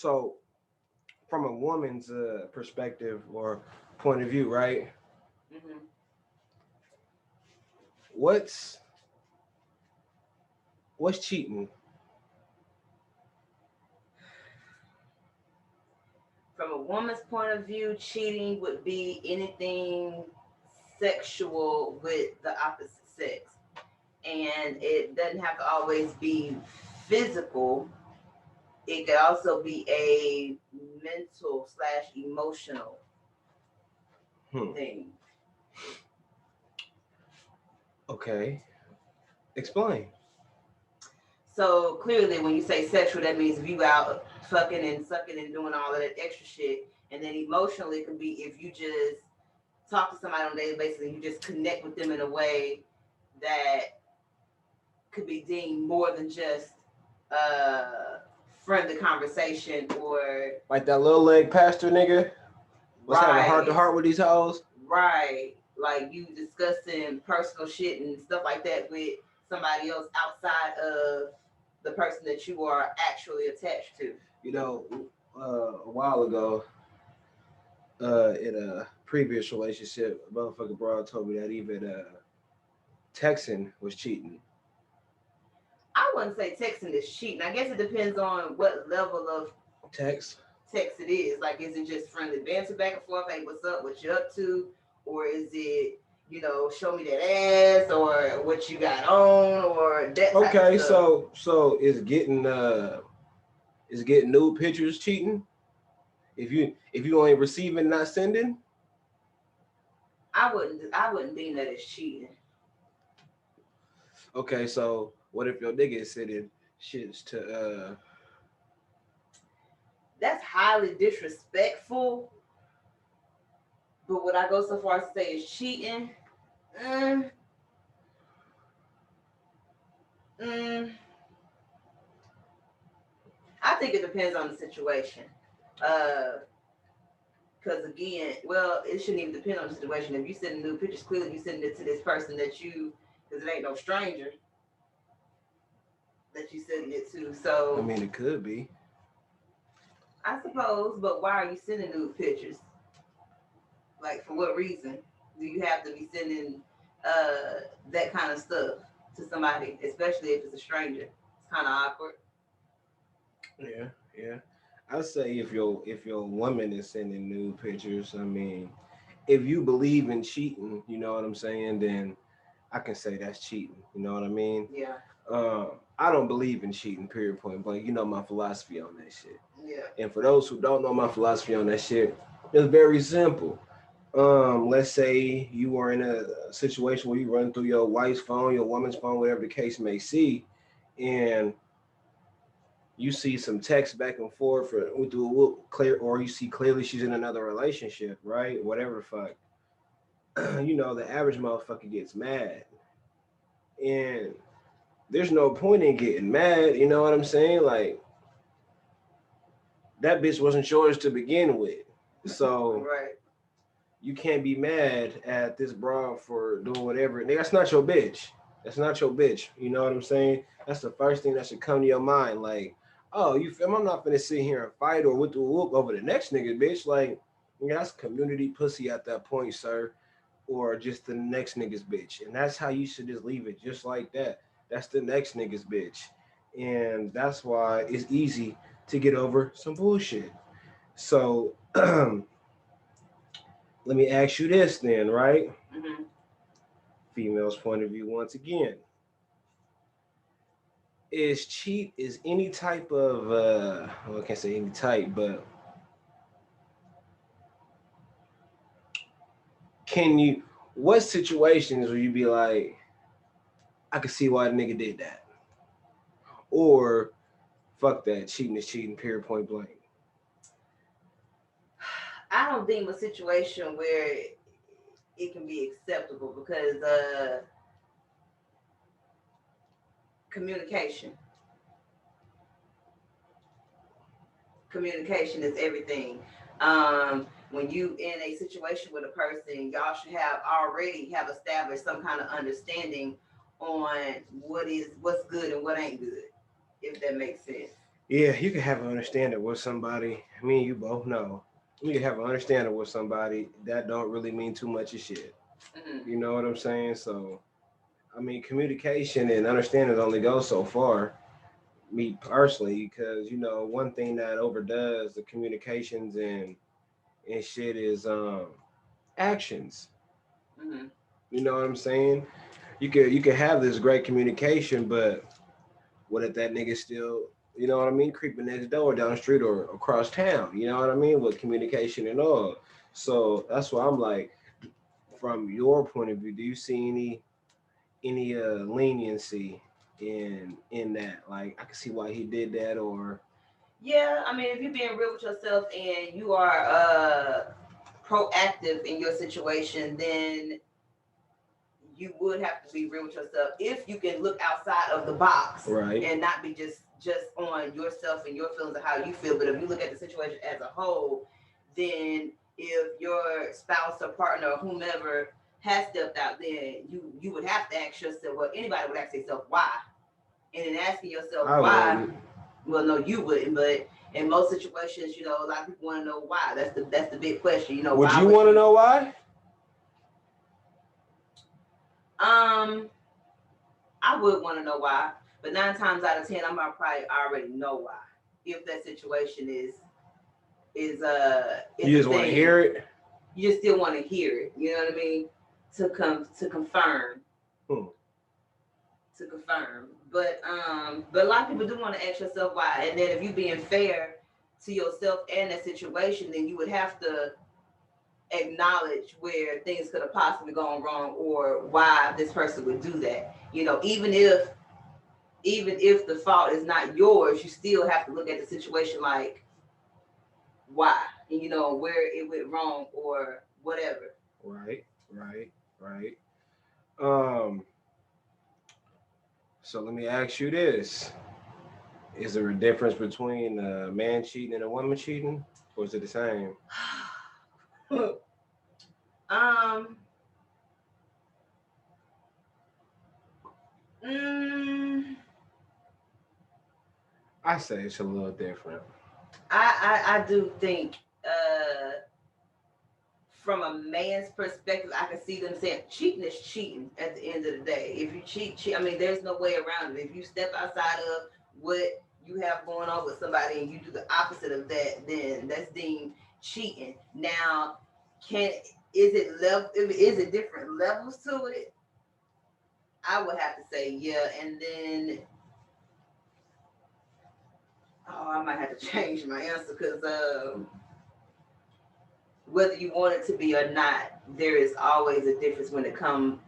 So, from a woman's perspective or point of view, right? Hmm. What's what's cheating? From a woman's point of view, cheating would be anything sexual with the opposite sex. And it doesn't have to always be physical. It could also be a mental slash emotional Hmm. thing. Okay, explain. So clearly, when you say sexual, that means if you out fucking and sucking and doing all of that extra shit. And then emotionally, it could be if you just talk to somebody on a daily basis and you just connect with them in a way that could be deemed more than just uh friendly conversation or Like that little leg pastor nigga was having heart to right, heart with these hoes. right, like you discussing personal shit and stuff like that with somebody else outside of the person that you are actually attached to. You know, a while ago, in a previous relationship, a motherfucker broad told me that even texting was cheating. I wouldn't say texting is cheating. I guess it depends on what level of Text. text it is. Like, is it just friendly banter back and forth? Hey, what's up? What you up to? Or is it, show me that ass or what you got on or that type of Okay, stuff? so is getting nude pictures cheating? If you only receiving not sending? I wouldn't deem that as cheating. Okay, so what if your nigga is sending shits to That's highly disrespectful. But would I go so far as to say it's cheating? Mm, mm, I think it depends on the situation. Uh, Because again, well, it shouldn't even depend on the situation. If you send new pictures, clearly you sending it to this person because it ain't no stranger that you sending it to. I So mean it could be. I suppose, but why are you sending nude pictures? Like, for what reason do you have to be sending that kind of stuff to somebody, especially if it's a stranger? It's kind of awkward. Yeah, yeah. I'd say if your woman is sending nude pictures, I mean, if you believe in cheating, you know what I'm saying, then I can say that's cheating. You know what I mean? Yeah, Uh, I don't believe in cheating, period, point blank. You know my philosophy on that shit. yeah. And for those who don't know my philosophy on that shit, it's very simple. Let's say you are in a situation where you run through your wife's phone, your woman's phone, whatever the case may see, and you see some text back and forth through clear, or you see clearly she's in another relationship, right? Whatever the fuck. You know, the average motherfucker gets mad. And there's no point in getting mad, you know what I'm saying? Like, that bitch wasn't yours to begin with. So Right. you can't be mad at this broad for doing whatever. Nigga, that's not your bitch. That's not your bitch. You know what I'm saying? That's the first thing that should come to your mind. Like, oh, you feel me? I'm not gonna sit here and fight or whoop the whoop over the next nigga, bitch. Like, yeah, that's community pussy at that point, sir. Or just the next nigga's bitch. And that's how you should just leave it, just like that. That's the next nigga's bitch. And that's why it's easy to get over some bullshit. So let me ask you this then, right? Hmm. Female's point of view once again. Is any type of well, I can't say any type, but can you what situations will you be like, I can see why the nigga did that? Or fuck that, cheating is cheating, period, point blank. I don't deem a situation where it can be acceptable because communication. Communication is everything. When you in a situation with a person, y'all should have established some kind of understanding on what's good and what ain't good, if that makes sense. Yeah, you can have an understanding with somebody. Me and you both know. You can have an understanding with somebody that don't really mean too much of shit. Hmm. You know what I'm saying? So, I mean, communication and understanding only goes so far. Me personally, because one thing that overdoes the communications and shit is actions. Hmm. You know what I'm saying? You could have this great communication, but what if that nigga still, what I mean, creeping next door, down the street, or across town? You know what I mean, with communication and all. So that's why I'm like, from your point of view, do you see any leniency in that? Like, I can see why he did that, or Yeah, I mean, if you're being real with yourself and you are proactive in your situation, then you would have to be real with yourself. If you can look outside of the box right, and not be just on yourself and your feelings of how you feel, but if you look at the situation as a whole, then if your spouse or partner or whomever has stepped out, then you would have to ask yourself. Well, anybody would ask themselves why, and in asking yourself I why, wouldn't. well, no, you wouldn't, but in most situations, a lot of people want to know why. That's the big question. Would Why you would want to you? know why? Um, I would want to know why, but 9 times out of 10, I'm gonna probably already know why. If that situation is You a just want to hear thing, it. you just still want to hear it. You know what I mean? To confirm, Hmm. to confirm. But a lot of people do want to ask yourself why, and then if you being fair to yourself and that situation, then you would have to acknowledge where things could have possibly gone wrong or why this person would do that. Even if the fault is not yours, you still have to look at the situation like why, and where it went wrong or whatever. Right, right, right. Um. So let me ask you this: is there a difference between a man cheating and a woman cheating, or is it the same? um, mm, I say it's a little different. I do think from a man's perspective, I can see them saying cheating is cheating at the end of the day. If you cheat, I mean, there's no way around it. If you step outside of what you have going on with somebody and you do the opposite of that, then that's deemed cheating. Now, can is it different levels to it? I would have to say yeah, and then I might have to change my answer because whether you want it to be or not, there is always a difference when it comes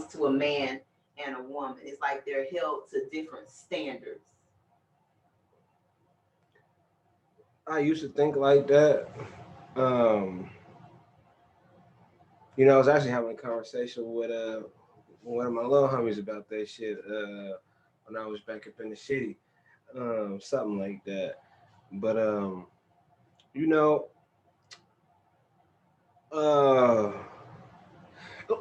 to a man and a woman. It's like they're held to different standards. I used to think like that. Um, I was actually having a conversation with one of my little homies about that shit when I was back up in the city, something like that. But you know, uh,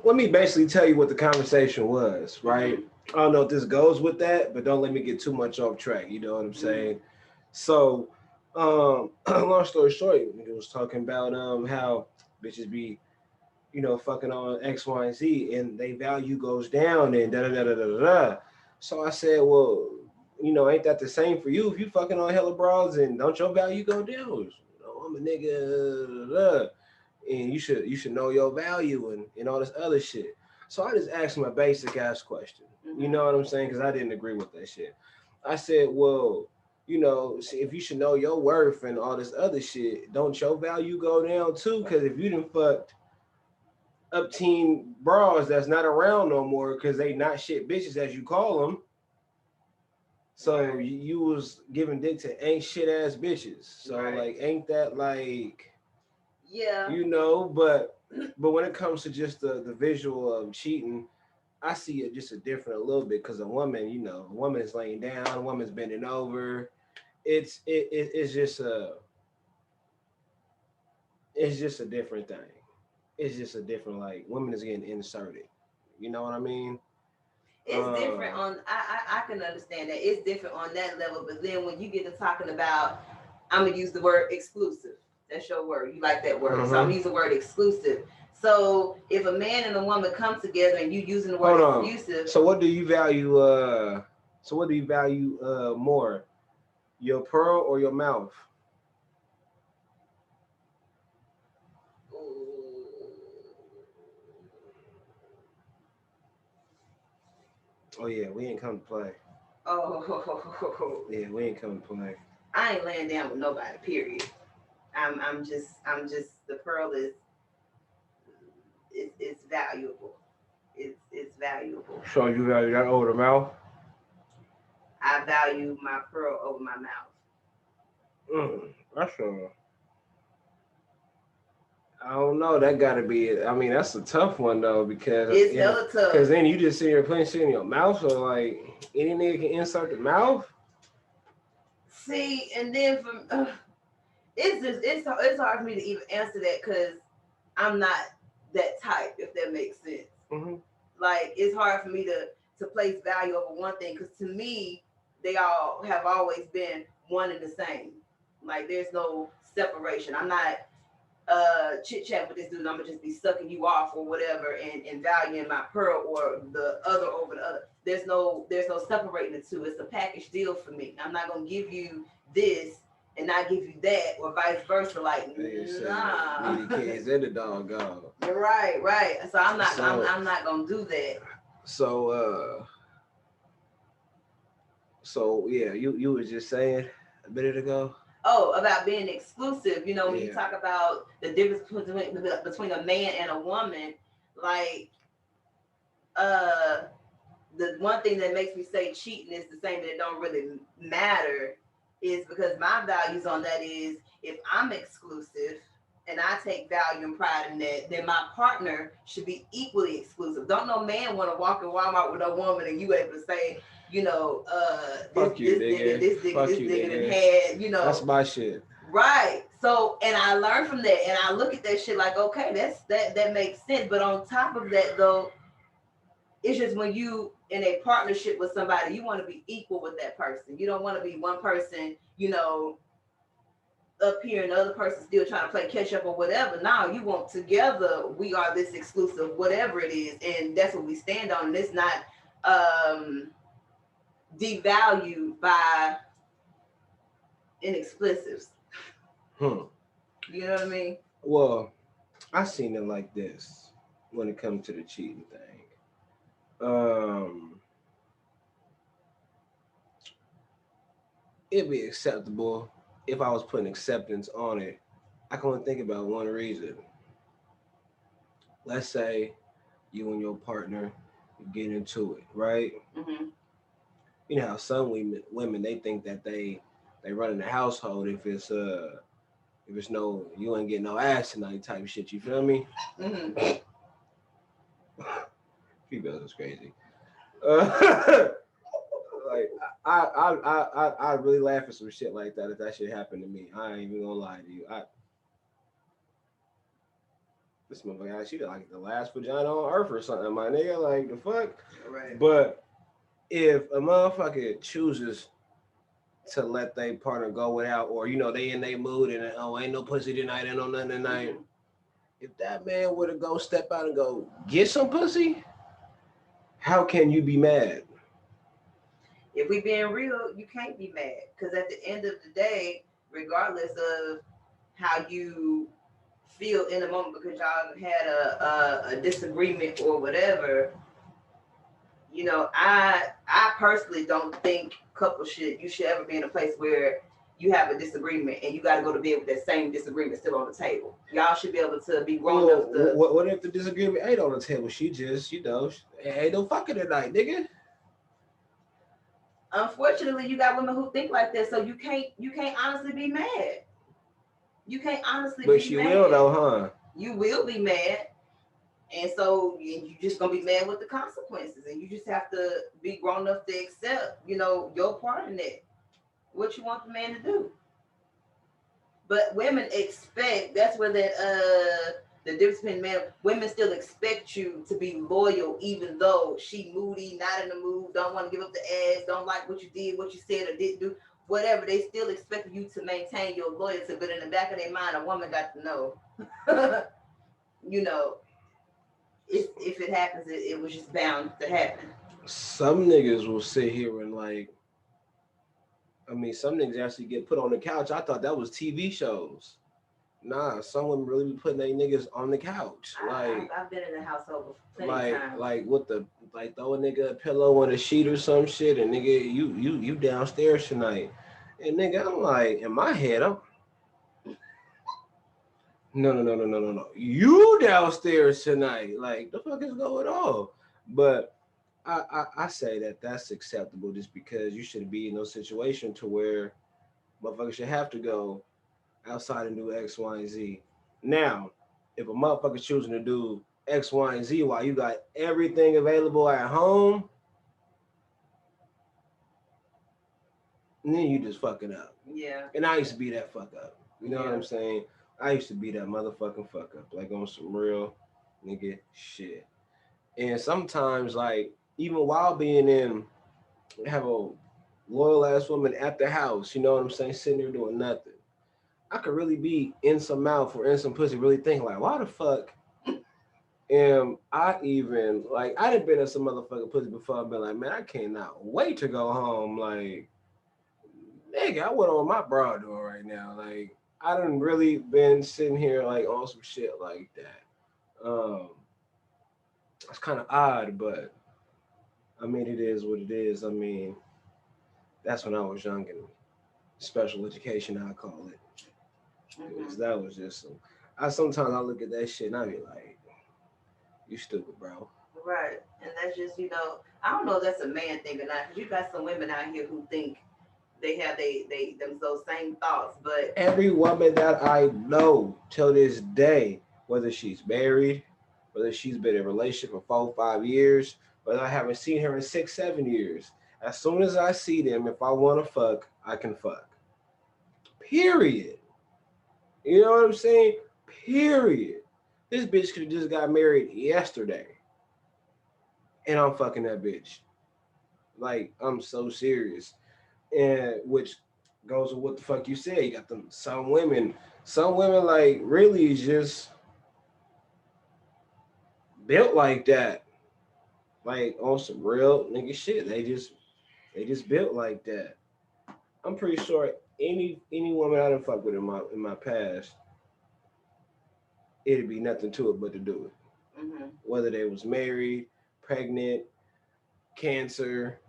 let me basically tell you what the conversation was, right? Mm-hmm. I don't know if this goes with that, but don't let me get too much off track. You know what I'm Mm-hmm. saying? So, long story short, he was talking about how bitches be fucking on X, Y, and Z, and they value goes down and da da da da da da. So I said, well, ain't that the same for you? If you fucking on hella broads and don't your value go down? I'm a nigga, da, da, da, and you should know your value and all this other shit. So I just asked him a basic ass question. You Mm-hmm. know what I'm saying? Because I didn't agree with that shit. I said, well, if you should know your worth and all this other shit, don't your value go down too? Because if you didn't fucked up teen bras that's not around no more because they not shit bitches as you call them. So Right. you was giving dick to ain't shit ass bitches. So Right. like, ain't that like, Yeah. but when it comes to just the visual of cheating, I see it just a different a little bit because a woman, a woman is laying down, a woman's bending over. It's just a different thing. It's just a different, like, women is getting inserted. You know what I mean? It's different on. I can understand that it's different on that level, but then when you get to talking about, I'm gonna use the word exclusive. That's your word. You like that word, so I'm gonna use the word exclusive. So if a man and a woman come together and you using the word exclusive, so what do you value? More, your pearl or your mouth? Oh yeah, we ain't come to play. Oh yeah, we ain't come to play. I ain't laying down with nobody. Period. I'm just the pearl is it's valuable. It's valuable. So you value that over the mouth? I value my pearl over my mouth. That's I don't know. That gotta be it. I mean, that's a tough one though, because it's hella tough. Because then you just sit here putting shit in your mouth, so like any nigga can insert the mouth. See, and then from it's hard for me to even answer that because I'm not that type. If that makes sense. Mm-hmm. Like it's hard for me to place value over one thing because to me they all have always been one and the same. Like there's no separation. I'm not chit chat with this dude. I'm gonna just be sucking you off or whatever and valuing my pearl or the other over the other. There's no separating the two. It's a package deal for me. I'm not gonna give you this and not give you that or vice versa. Like nah. Need the kids and the dog gone. Right. So I'm not gonna do that. So yeah, you were just saying a minute ago. Oh, about being exclusive. You know, when you talk about the difference between a man and a woman, like the one thing that makes me say cheating is the same, that it don't really matter, is because my values on that is if I'm exclusive and I take value and pride in that, then my partner should be equally exclusive. Don't no man want to walk in Walmart with a woman and you able to say, you know, this nigga had, you know. That's my shit. Right. So, and I learned from that, and I look at that shit like, okay, that makes sense. But on top of that, though, it's just when you in a partnership with somebody, you want to be equal with that person. You don't want to be one person, you know, up here and the other person still trying to play catch up or whatever. Now you want together, we are this exclusive, whatever it is, and that's what we stand on. And it's not devalued by inexplicitives. You know what I mean? Well, I seen it like this when it comes to the cheating thing. It'd be acceptable if I was putting acceptance on it. I can only think about one reason. Let's say you and your partner get into it, right? Mm-hmm. You know how some women they think that they run the household if it's no, you ain't getting no ass tonight type of shit. You feel me? Mm-hmm. Females is crazy. Like I really laugh at some shit like that if that shit happened to me. I ain't even gonna lie to you. This motherfucker, she like the last vagina on earth or something, my nigga. Like the fuck. Right. But if a motherfucker chooses to let their partner go without, or you know they in their mood and ain't no pussy tonight, ain't no nothing tonight. Mm-hmm. If that man were to go step out and go get some pussy, how can you be mad? If we being real, you can't be mad because at the end of the day, regardless of how you feel in the moment, because y'all had a disagreement or whatever, you know, I personally don't think you should ever be in a place where you have a disagreement and you got to go to bed with that same disagreement still on the table. Y'all should be able to be grown enough to. What if the disagreement ain't on the table? She just, you know, ain't no fucking tonight, nigga. Unfortunately, you got women who think like that, so you can't honestly be mad. You can't honestly be mad. But she will though, huh? You will be mad. And so you just gonna be mad with the consequences, and you just have to be grown enough to accept, you know, your part in it, what you want the man to do. But women expect, that's where that The difference between women still expect you to be loyal, even though she moody, not in the mood, don't want to give up the ass, don't like what you did, what you said or didn't do, whatever. They still expect you to maintain your loyalty, but in the back of their mind, a woman got to know, you know, if it happens, it was just bound to happen. Some niggas will sit here and like, I mean, some niggas actually get put on the couch. I thought that was TV shows. Nah, some women really be putting they niggas on the couch. I've been in the household plenty of times. Like what the like throw a nigga a pillow on a sheet or some shit, and nigga, you downstairs tonight. And nigga, I'm like, in my head, I'm no. You downstairs tonight. Like, the fuck is going on? But I say that that's acceptable just because you should be in no situation to where motherfuckers should have to go outside and do X, Y, and Z. Now, if a motherfucker choosing to do X, Y, and Z while you got everything available at home, then you just fucking up. Yeah. And I used to be that fuck up. You know what I'm saying? I used to be that motherfucking fuck up, like on some real nigga shit. And sometimes, like, even while being in, have a loyal ass woman at the house, you know what I'm saying, sitting there doing nothing. I could really be in some mouth or in some pussy, really thinking like, why the fuck am I even like? I done been in some motherfucking pussy before. I've been like, man, I cannot wait to go home. Like, nigga, I went on my bra door right now. Like, I done really been sitting here like on some shit like that. It's kind of odd, but I mean, it is what it is. I mean, that's when I was young and special education, I call it. Because that was just some. Sometimes I look at that shit and I be like, you stupid, bro. Right. And that's just, I don't know if that's a man thing or not, because you got some women out here who think they have those same thoughts, but every woman that I know till this day, whether she's married, whether she's been in a relationship for 4 or 5 years, whether I haven't seen her in 6, 7 years, as soon as I see them, if I want to fuck, I can fuck. Period. You know what I'm saying? Period. This bitch could have just got married yesterday. And I'm fucking that bitch. Like, I'm so serious. And which goes with what the fuck you said. You got them some women like really just built like that. Like on some real nigga shit. They just built like that. I'm pretty sure any woman I done fuck with in my past, it'd be nothing to it but to do it. Mm-hmm. Whether they was married, pregnant, cancer,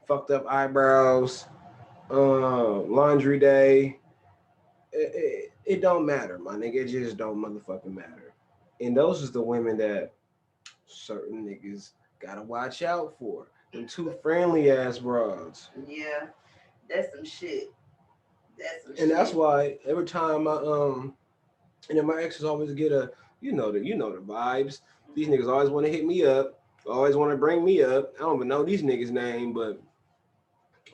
fucked up eyebrows, laundry day. It don't matter, my nigga. It just don't motherfucking matter. And those is the women that certain niggas gotta watch out for. Them two friendly ass broads. Yeah, that's some shit. That's why every time and then my exes always get a, you know the vibes. These niggas always want to hit me up, always want to bring me up. I don't even know these niggas' name, but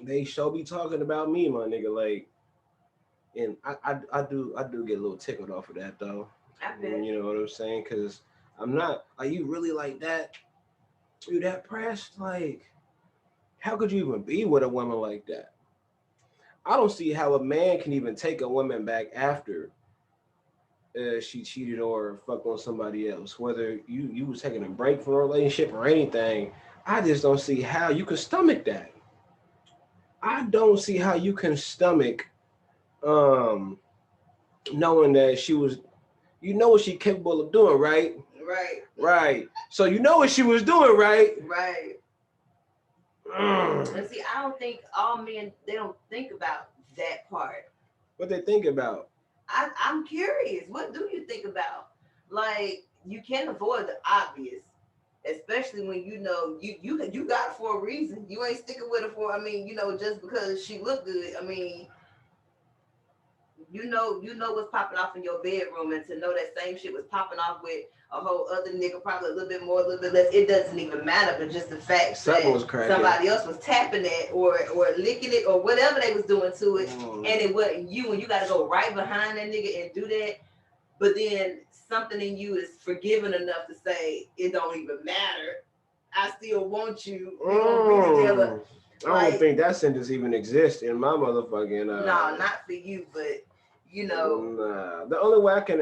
they show be talking about me, my nigga. Like, and I do get a little tickled off of that though. You know what I'm saying? Because I'm not like, you really like that. You that pressed? Like, how could you even be with a woman like that? I don't see how a man can even take a woman back after she cheated or fucked on somebody else. Whether you was taking a break from a relationship or anything, I just don't see how you can stomach that. I don't see how you can stomach knowing that she was, you know what she's capable of doing, right? Right. So you know what she was doing, right? Right. And see, I don't think all men, they don't think about that part. What they think about? I'm curious. What do you think about? Like, you can't avoid the obvious, especially when you know you got it for a reason. You ain't sticking with her for, just because she looked good. I mean, you know what's popping off in your bedroom, and to know that same shit was popping off with a whole other nigga, probably a little bit more, a little bit less. It doesn't even matter, but just the fact that somebody else was tapping it or licking it or whatever they was doing to it, and it wasn't you, and you got to go right behind that nigga and do that. but then something in you is forgiving enough to say it don't even matter. I still want you. We gonna be together. I don't think that sentence even exists in my motherfucking. No, not for you, but you know. Nah, the only way I can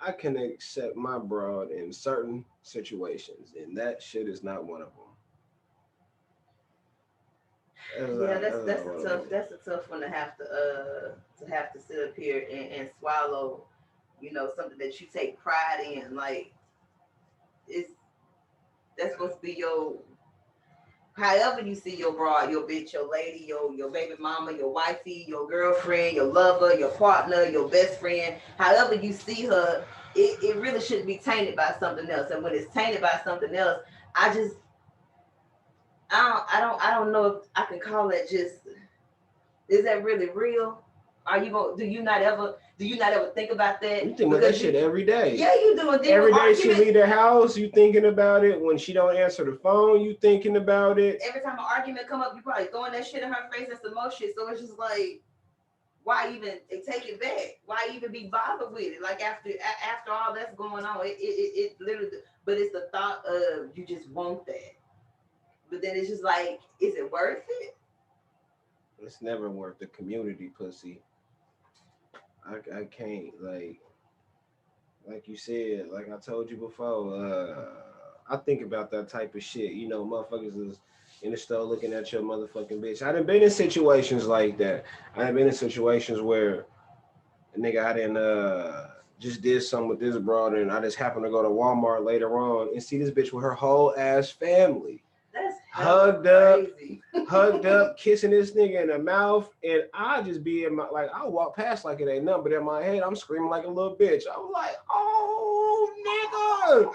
I can accept my broad in certain situations, and that shit is not one of them. Yeah, that's a tough one to have to sit up here and swallow. You know, something that you take pride in, like it's that's supposed to be your however you see your broad, your bitch, your lady, your baby mama, your wifey, your girlfriend, your lover, your partner, your best friend, however you see her, it really shouldn't be tainted by something else. And when it's tainted by something else, I just I don't know if I can call it just is that really real? Are you going do you not ever think about that? You think about that shit every day. Yeah, you do. Every day she leave the house, you thinking about it. When she don't answer the phone, you thinking about it. Every time an argument come up, you probably throwing that shit in her face and some more shit. So it's just like, why even take it back? Why even be bothered with it? Like after all that's going on, it literally. But it's the thought of you just want that. But then it's just like, is it worth it? It's never worth the community, pussy. I can't like you said, like I told you before. I think about that type of shit. You know, motherfuckers is in the store looking at your motherfucking bitch. I done been in situations like that. I done been in situations where nigga I didn't just did something with this broad and I just happened to go to Walmart later on and see this bitch with her whole ass family. That's hugged up, hugged up, kissing this nigga in the mouth, and I just be in my like I walk past like it ain't nothing, but in my head I'm screaming like a little bitch. I'm like, oh nigga,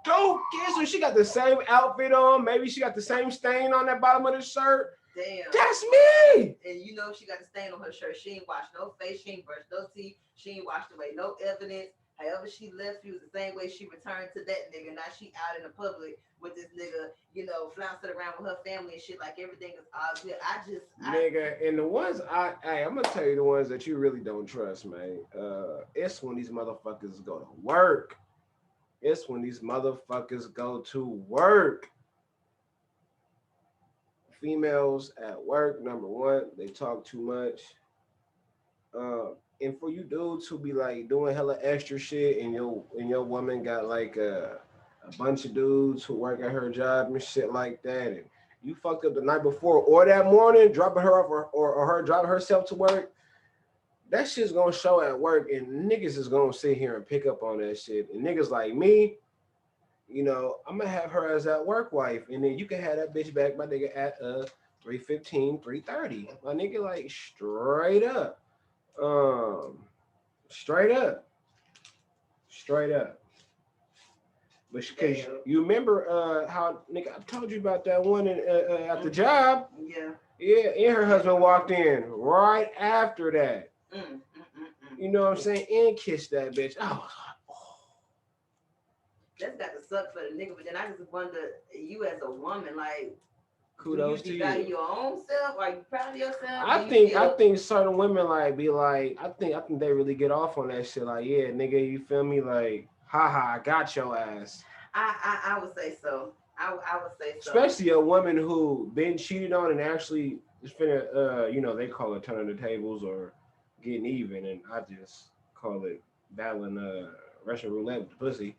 don't kiss her. She got the same outfit on. Maybe she got the same stain on that bottom of the shirt. Damn. That's me. And you know she got the stain on her shirt. She ain't washed no face. She ain't brushed no teeth. She ain't washed away no evidence. However she left you was the same way she returned to that nigga. Now she out in the public with this nigga, you know, flouncing around with her family and shit like everything is all good. Nigga, and the ones I'm gonna tell you the ones that you really don't trust, man. It's when these motherfuckers go to work. It's when these motherfuckers go to work. Females at work, number one, they talk too much. And for you dudes who be like doing hella extra shit, and your woman got like a bunch of dudes who work at her job and shit like that, and you fucked up the night before or that morning, dropping her off or her driving herself to work, that shit's gonna show at work, and niggas is gonna sit here and pick up on that shit. And niggas like me, you know, I'm gonna have her as that work wife, and then you can have that bitch back, my nigga, at 3:15, 3:30. My nigga, like straight up. Straight up. Straight up. But because you remember how nigga I told you about that one at the job. Yeah. Yeah, and her husband walked in right after that. You know what I'm saying? And kissed that bitch. Oh. That's got to suck for the nigga, but then I just wonder, you as a woman, like, kudos do you to value you. your own self? Are you proud of yourself? I think certain women like be like, I think they really get off on that shit. Like, yeah, nigga, you feel me? Like, haha, I got your ass. I would say so. I would say so. Especially a woman who been cheated on and actually is finna, you know, they call it turning the tables or getting even, and I just call it battling Russian roulette with the pussy.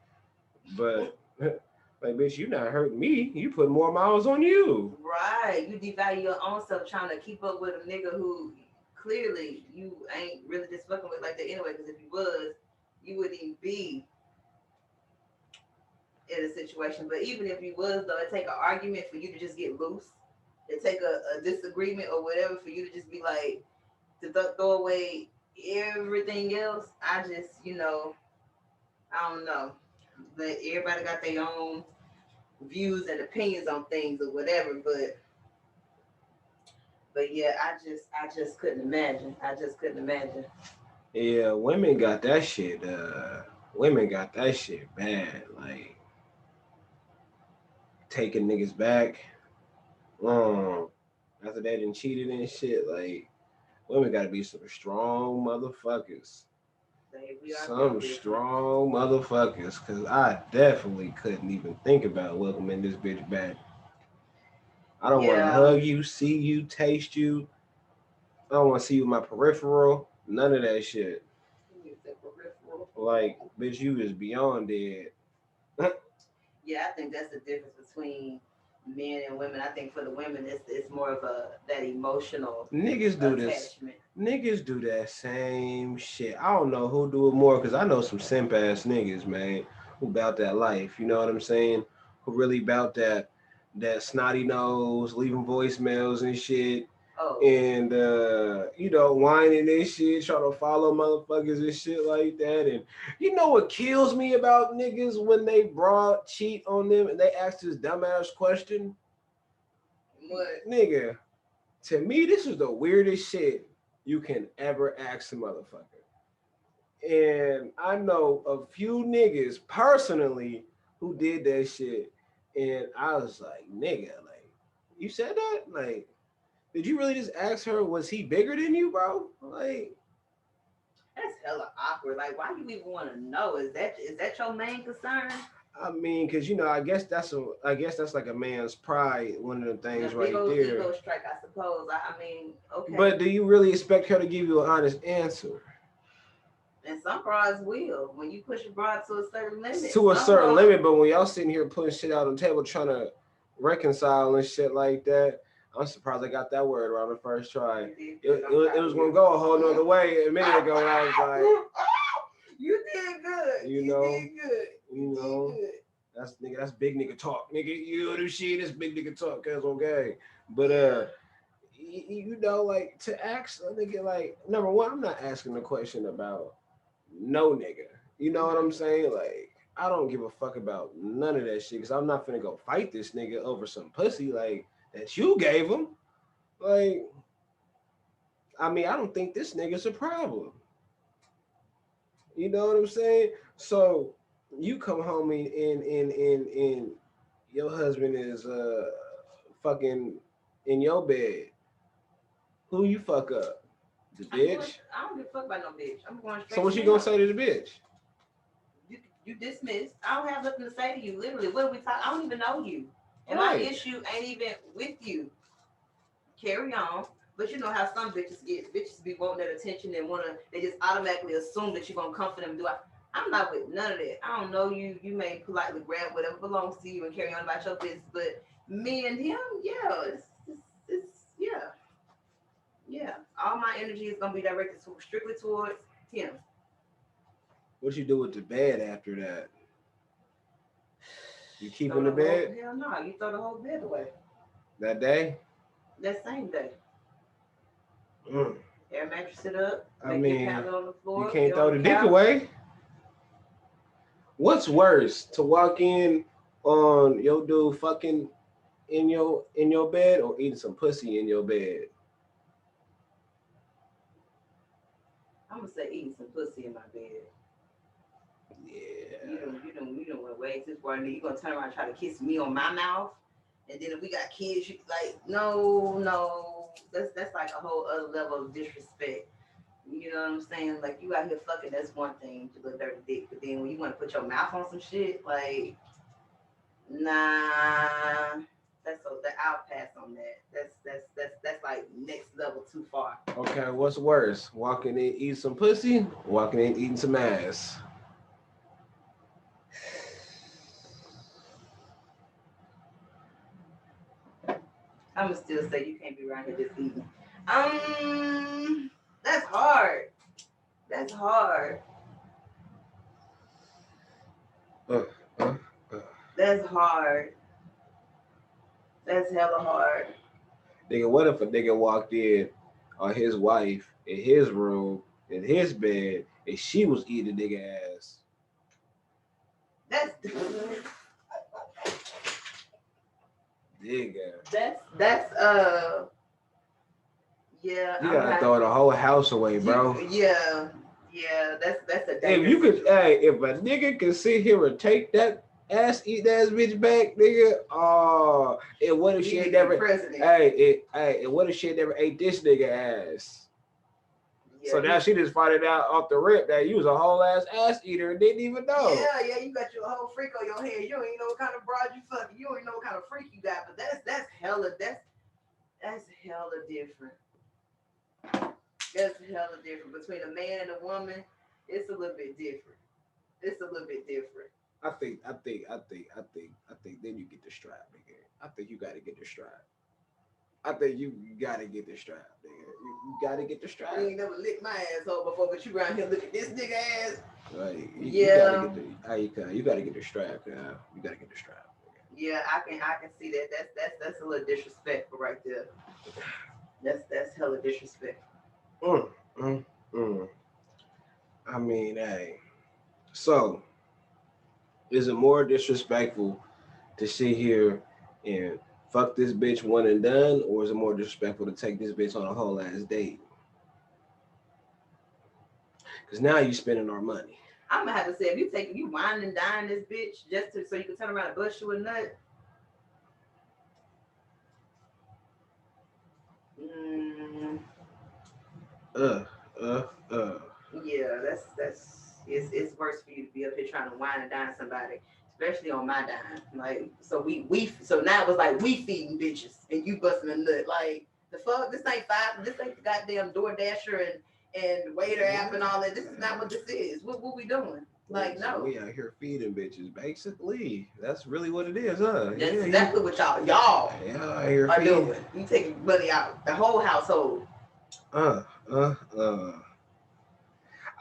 But like, bitch, you not hurting me. You put more miles on you. Right. You devalue your own self trying to keep up with a nigga who clearly you ain't really just fucking with like that anyway. Because if you was, you wouldn't even be in a situation. But even if you was, though, it take an argument for you to just get loose. It take a disagreement or whatever for you to just be like to throw away everything else. I just, you know, I don't know. But everybody got their own views and opinions on things or whatever. But yeah, I just couldn't imagine. I just couldn't imagine. Yeah, women got that shit. Women got that shit bad. Like taking niggas back. After they done cheated and shit. Like women got to be some strong motherfuckers. We are Some built different. strong motherfuckers, cause I definitely couldn't even think about welcoming this bitch back. I don't want to Yeah. hug you, see you, taste you. I don't want to see you in my peripheral. None of that shit. Like, bitch, you is beyond dead. Yeah, I think that's the difference between men and women. I think for the women, it's more of that emotional Niggas do this. attachment. Niggas do that same shit. I don't know who do it more, cause I know some simp ass niggas, man, who about that life. You know what I'm saying? Who really about that snotty nose, leaving voicemails and shit. Oh, And whining and shit, trying to follow motherfuckers and shit like that. And you know what kills me about niggas when they broad cheat on them and they ask this dumbass question? what? Nigga, to me, this is the weirdest shit you can ever ask a motherfucker. And I know a few niggas personally who did that shit. And I was like, nigga, like, you said that? Like, did you really just ask her, was he bigger than you, bro? Like, That's hella awkward. Like, why you even want to know? Is that your main concern? I mean, cause I guess that's like a man's pride, one of the things Yeah, big right old there. ego strike, I suppose. I mean, okay. But do you really expect her to give you an honest answer? And some bras will. When you push a bra to a certain limit. To a some certain bras- limit, but when y'all sitting here putting shit out on the table trying to reconcile and shit like that, I'm surprised I got that word right on the first try. It was gonna go a whole nother way a minute ago, and I was like, you did good. You know, did good. you know, did good. that's big nigga talk, nigga. You do shit, that's big nigga talk, that's okay. But you know, like to ask a nigga, like number one, I'm not asking the question about no nigga. You know what I'm saying? Like, I don't give a fuck about none of that shit because I'm not finna go fight this nigga over some pussy like that you gave him. Like, I mean, I don't think this nigga's a problem. You know what I'm saying? So you come home and your husband is fucking in your bed. Who you fuck up? The bitch. I don't give a fuck about no bitch. I'm going straight. So what to you gonna him. say to the bitch? You dismissed. I don't have nothing to say to you. Literally, what are we talking? I don't even know you, and Right. my issue ain't even with you. Carry on. But you know how some bitches be wanting that attention and they just automatically assume that you're gonna comfort them. I'm not with none of that. I don't know you. You may politely grab whatever belongs to you and carry on about your business. But me and him, yeah, it's yeah. All my energy is gonna be directed strictly towards him. What you do with the bed after that? You keep Throw in the the whole- bed Hell no, you throw the whole bed away. that day? That same day. Mm. Air mattress it up. I Make mean, your pallet on the floor. you can't get throw on the dick couch. away. What's worse, to walk in on your dude fucking in your bed or eating some pussy in your bed? I'm gonna say eating some pussy in my bed. Yeah. You don't went way too far. You gonna turn around and try to kiss me on my mouth, and then if we got kids, you like no. That's like a whole other level of disrespect. You know what I'm saying? Like you out here fucking, that's one thing to look dirty dick, but then when you want to put your mouth on some shit, like nah. I'll pass on that. That's like next level too far. Okay, what's worse? Walking in eating some pussy, walking in eating some ass. I'ma still say you can't be around here just eating. That's hard. That's hard. Uh, That's hard. That's hella hard. Nigga, what if a nigga walked in on his wife in his room in his bed and she was eating nigga ass? That's Nigga. that's yeah. You gotta throw the whole house away, bro. Yeah. That's a If you could, hey, if a nigga could sit here and take that eat that bitch back, nigga. Oh, and what if she ain't never? President. Hey, and what if she ain't never ate this nigga ass? So now she just found it out off the rip that you was a whole ass eater and didn't even know. Yeah, you got your whole freak on your head. You don't even know what kind of broad you fucking. You don't even know what kind of freak you got. But that's hella different. That's hella different between a man and a woman. It's a little bit different. It's a little bit different. I think. Then you get the strap, nigga. I think you gotta get the strap. I think you gotta get the strap, nigga. You gotta get the strap. You ain't never licked my asshole before, but you around here looking at this nigga ass. Like, you gotta get the. You gotta get the strap, yeah. You gotta get the strap. Yeah, I can see that. That's a little disrespectful right there. That's hella disrespectful. Mm, mm, mm. I mean, hey. So, is it more disrespectful to sit here and fuck this bitch one and done, or is it more disrespectful to take this bitch on a whole ass date? Because now you spending our money. I'm gonna have to say, if you wine and dine this bitch so you can turn around and bust you a nut. Mm. Yeah, it's worse for you to be up here trying to wine and dine somebody, especially on my dime. Like, so so now it was like we feeding bitches and you busting a nut. Like, the fuck, this ain't the goddamn DoorDasher and waiter app and all that. This is not what this is. What we doing? Like, no. We out here feeding bitches, basically. That's really what it is, huh? That's exactly what y'all are doing. You taking money out the whole household.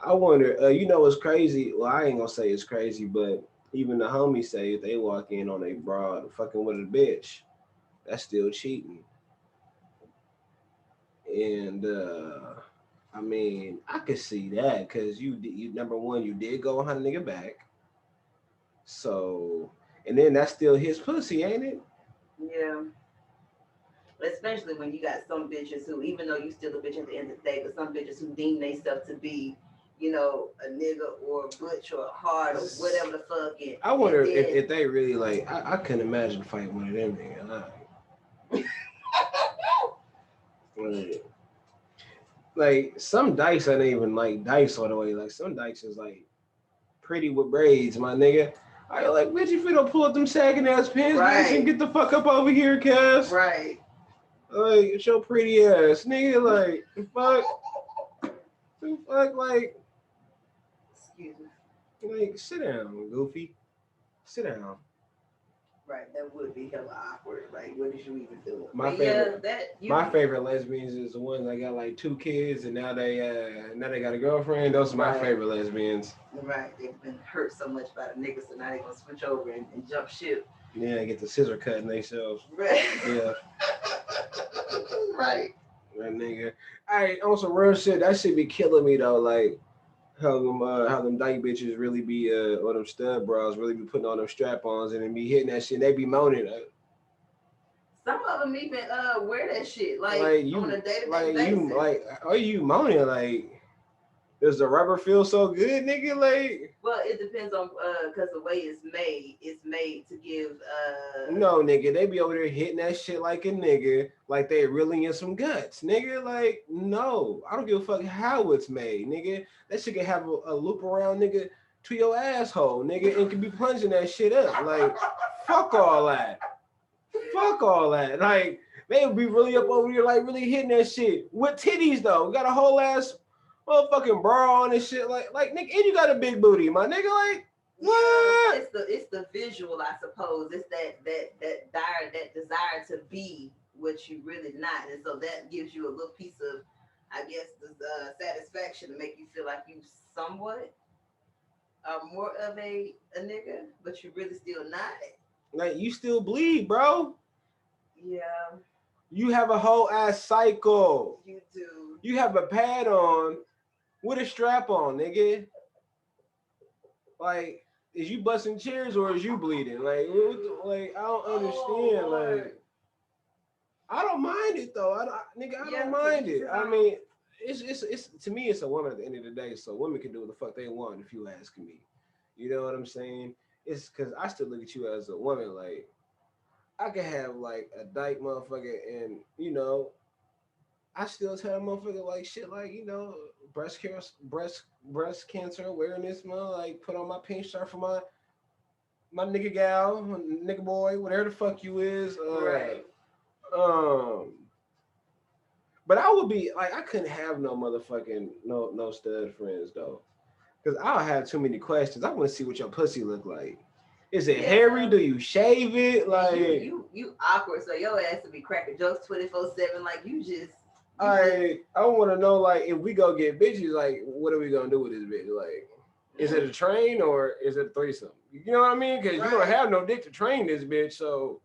I wonder, you know, it's crazy. Well, I ain't gonna say it's crazy, but even the homies say if they walk in on a broad fucking with a bitch, that's still cheating. And I mean, I could see that because you number one, you did go behind a nigga back. So, and then that's still his pussy, ain't it? Yeah. Especially when you got some bitches who, even though you still a bitch at the end of the day, but some bitches who deem themselves to be, you know, a nigga or a butch or a hard or whatever the fuck. I wonder if they really like. I couldn't imagine fighting one of them niggas. Like some dykes ain't even like dykes all the way. Like some dykes is like pretty with braids, my nigga. I like, bitch, if you don't pull up them sagging ass pants, bitch, and get the fuck up over here, cuz. Right. Like, it's your pretty ass, nigga. Like, fuck, like. Excuse me. Like, sit down, Goofy. Sit down. Right, that would be hella awkward. Like, what did you even do? My favorite lesbians is the ones that got like 2 kids and now they got a girlfriend. Those are my favorite lesbians. Right, they've been hurt so much by the niggas, so now they gonna switch over and jump ship. Yeah, get the scissor cutting themselves. Right. Yeah. Right. That nigga. Alright, on some real shit, that shit be killing me though. Like how them dyke bitches really be or them stud bras really be putting on them strap-ons and then be hitting that shit and they be moaning. Some of them even wear that shit like you, on a day-to-day basis. Are you moaning like? Does the rubber feel so good, nigga? Like, well, it depends on because the way it's made to give No, nigga, they be over there hitting that shit like a nigga, like they really in some guts, nigga. Like, no, I don't give a fuck how it's made, nigga. That shit can have a loop around, nigga, to your asshole, nigga, and can be plunging that shit up. Like, fuck all that. Fuck all that. Like, they would be really up over here, like really hitting that shit with titties though. Got a whole ass motherfucking bra on and shit, like nigga, and you got a big booty, my nigga, like what? Yeah, it's the visual, I suppose. It's that desire to be what you really not, and so that gives you a little piece of, I guess, the satisfaction to make you feel like you somewhat are more of a nigga, but you really still not. Like you still bleed, bro. Yeah. You have a whole ass cycle. You do. You have a pad on with a strap on, nigga. Like, is you busting chairs or is you bleeding? Like, I don't understand. Like, I don't mind it though. I don't mind it. I mean, it's to me, it's a woman at the end of the day. So women can do what the fuck they want. If you ask me, you know what I'm saying? It's because I still look at you as a woman. Like, I could have like a dyke motherfucker, and you know, I still tell motherfucker like shit, like breast cancer awareness, man. Like put on my pink shirt for my nigga gal, nigga boy, whatever the fuck you is. Right. Um, but I would be like, I couldn't have no motherfucking no stud friends though, because I'll have too many questions. I want to see what your pussy look like. Is it hairy? Do you shave it? Like you awkward, so your ass to be cracking jokes 24/7. Like you just. I want to know, like, if we go get bitches, like, what are we gonna do with this bitch? Like, is it a train or is it a threesome? You know what I mean? Because you don't have no dick to train this bitch. So,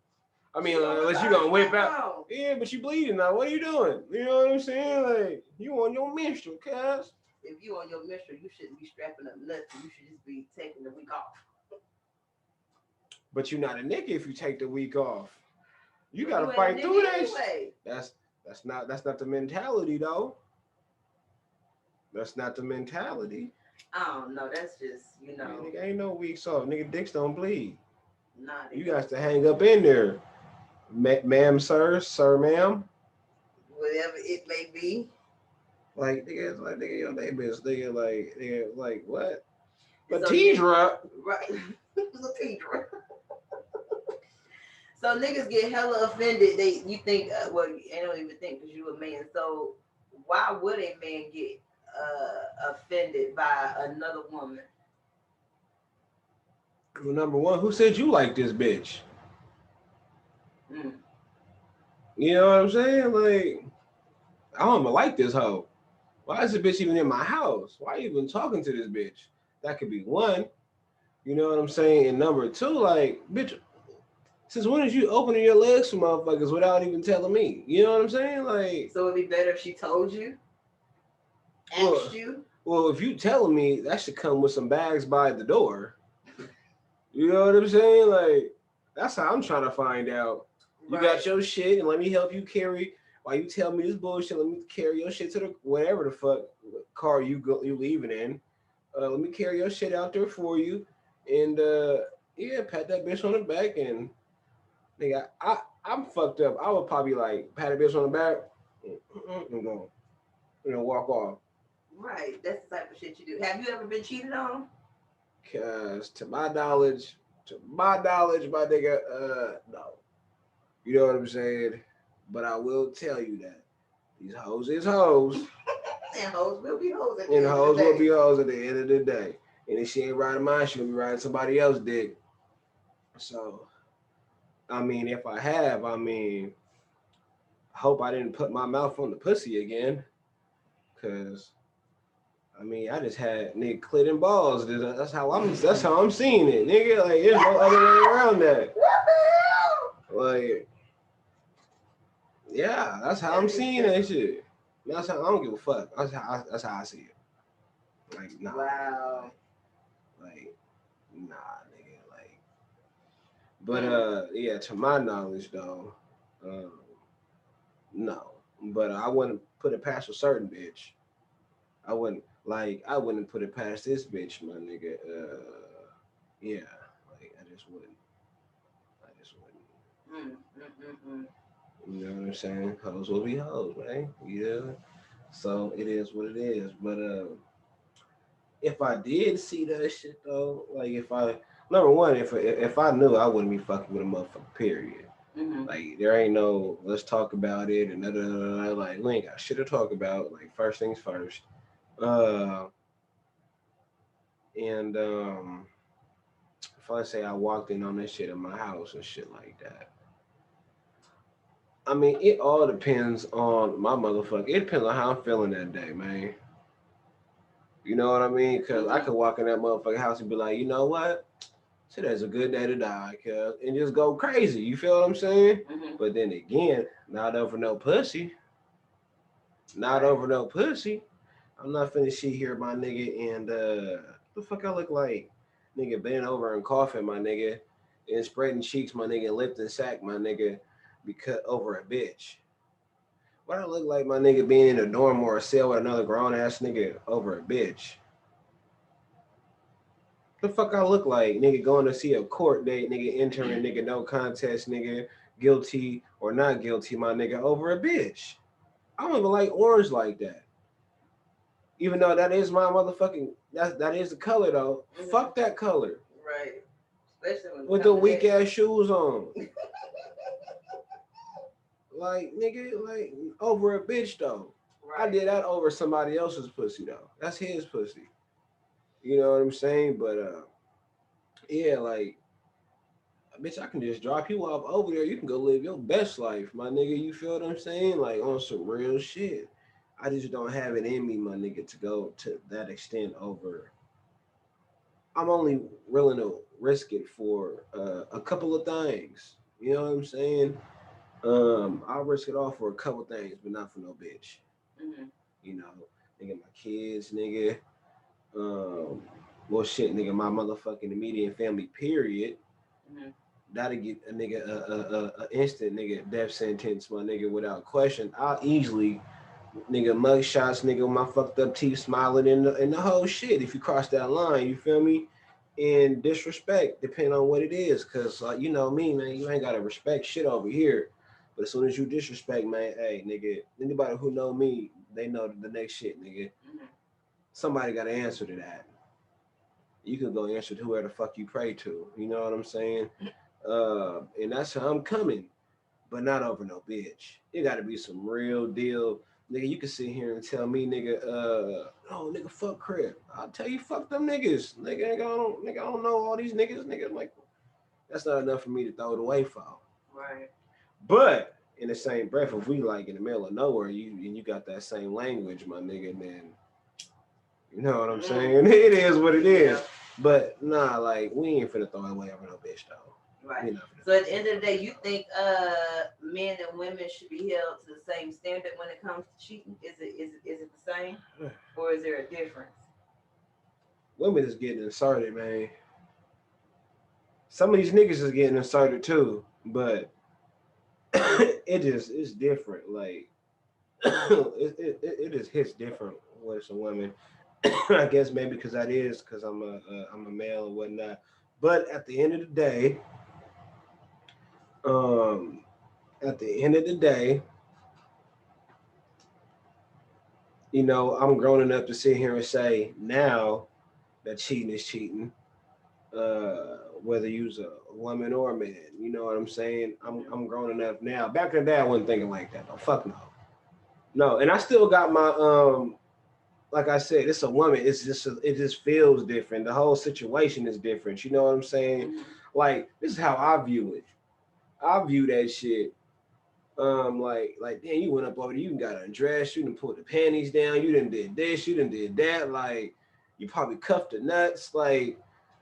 I mean, unless you gonna whip out. Yeah, but you bleeding now. What are you doing? You know what I'm saying? Like, you on your menstrual, cuz. If you on your menstrual, you shouldn't be strapping up nuts. You should just be taking the week off. But you're not a nigga if you take the week off. You gotta fight through that. Anyway. That's not the mentality though. That's not the mentality. I don't know. That's just Nigga, ain't no weeks off. Nigga, dicks don't bleed. Nah. You got to hang up in there, ma'am, sir, ma'am. Whatever it may be. Like nigga, your neighbor is nigga like what? Latidra. Right. Latidra. So niggas get hella offended. You think well, I don't even think because you a man. So why would a man get offended by another woman? Well, number one, who said you like this bitch? You know what I'm saying? Like, I don't even like this hoe. Why is this bitch even in my house? Why are you even talking to this bitch? That could be one. You know what I'm saying? And number two, like, bitch, since when did you opening your legs for motherfuckers without even telling me? You know what I'm saying? Like, so it'd be better if she told you, asked you. Well, if you telling me, that should come with some bags by the door. You know what I'm saying? Like, that's how I'm trying to find out. You got your shit, and let me help you carry. While you tell me this bullshit, let me carry your shit to the whatever the fuck car you leaving in. Let me carry your shit out there for you, and pat that bitch on the back and. Nigga, I'm fucked up. I would probably like pat a bitch on the back and go, walk off. Right, that's the type of shit you do. Have you ever been cheated on? Cause to my knowledge, my nigga, no. You know what I'm saying? But I will tell you that these hoes is hoes. And hoes will be hoes at the end of the day. And hoes will be hoes at the end of the day. And if she ain't riding mine, she'll be riding somebody else's dick. So. I mean, if I have, I hope I didn't put my mouth on the pussy again. Cause, I just had nigga clit and balls. That's how I'm seeing it, nigga. Like, there's no other way around that. Like, yeah, that's how I'm seeing that shit. That's how I don't give a fuck. That's how I see it. Like, nah. Wow. Like, nah. But yeah, to my knowledge though, no. But I wouldn't put it past a certain bitch. I wouldn't put it past this bitch, my nigga. Yeah, like I just wouldn't. You know what I'm saying? Hoes will be hoes, man. Yeah. So it is what it is. But if I did see that shit though, like number one, if I knew, I wouldn't be fucking with a motherfucker. Period. Like there ain't no let's talk about it and like we ain't got shit to talk about. Like first things first. And if I say I walked in on this shit in my house and shit like that. I mean, it all depends on my motherfucker. It depends on how I'm feeling that day, man. You know what I mean? Because I could walk in that motherfucking house and be like, you know what? Today's a good day to die, cuz, and just go crazy. You feel what I'm saying? But then again, not over no pussy. Not over no pussy. I'm not finna sit here, my nigga, and the fuck I look like? Nigga bent over and coughing, my nigga, and spreading cheeks, my nigga, and lifting sack, my nigga, because over a bitch. What I look like, my nigga, being in a dorm or a cell with another grown ass nigga over a bitch? The fuck I look like, nigga, going to see a court date, nigga, entering, nigga, no contest, nigga, guilty or not guilty, my nigga, over a bitch? I don't even like orange like that. Even though that is my motherfucking that is the color though. Fuck that color. Right. Especially when it With the comes to weak that. ass shoes on. Like nigga, like over a bitch though. I Right. did that over somebody else's pussy though. That's his pussy. You know what I'm saying? But yeah, like bitch, I can just drop you off over there. You can go live your best life, my nigga. You feel what I'm saying? Like on some real shit. I just don't have it in me, my nigga, to go to that extent over. I'm only willing to risk it for a couple of things. You know what I'm saying? I'll risk it all for a couple things, but not for no bitch. Mm-hmm. You know, nigga, my kids, nigga. Um, well, shit, nigga, my motherfucking immediate family. Period. Mm-hmm. That'll get a nigga a instant nigga death sentence, my nigga, without question. I'll easily nigga mug shots, nigga, with my fucked up teeth smiling in the whole shit. If you cross that line, you feel me? And disrespect, depending on what it is, cause you know me, man, you ain't gotta respect shit over here. But as soon as you disrespect, man, hey, nigga, anybody who know me, they know the next shit, nigga. Mm-hmm. Somebody got to answer to that. You can go answer to whoever the fuck you pray to. You know what I'm saying? And that's how I'm coming, but not over no bitch. It got to be some real deal. Nigga, you can sit here and tell me, nigga, oh, nigga, fuck Crip. I'll tell you, fuck them niggas. Nigga, I don't know all these niggas. Nigga, like, that's not enough for me to throw it away for. Right. But in the same breath, if we like in the middle of nowhere, you got that same language, my nigga, then you know what I'm saying? It is what it Yeah. is. But nah, like we ain't finna throw it away over no bitch though. Right. We not finna So throw at it the end away. of the day, you think men and women should be held to the same standard when it comes to cheating? Is it the same, or is there a difference? Women is getting inserted, man. Some of these niggas is getting inserted too, but it's different. Like it just hits different with some women. I guess maybe because that is because I'm a male and whatnot. But um, at the end of the day, you know, I'm grown enough to sit here and say now that cheating is cheating, whether you's a woman or a man. You know what I'm saying? Mm-hmm. I'm grown enough now. Back in the day, I wasn't thinking like that. No, fuck no, no. And I still got my like I said, it's a woman. It just feels different. The whole situation is different. You know what I'm saying? Mm-hmm. Like this is how I view it. I view that shit. Like damn, you went up over there, you done got undressed, you done pulled the panties down, you done did this, you done did that. Like you probably cuffed the nuts. Like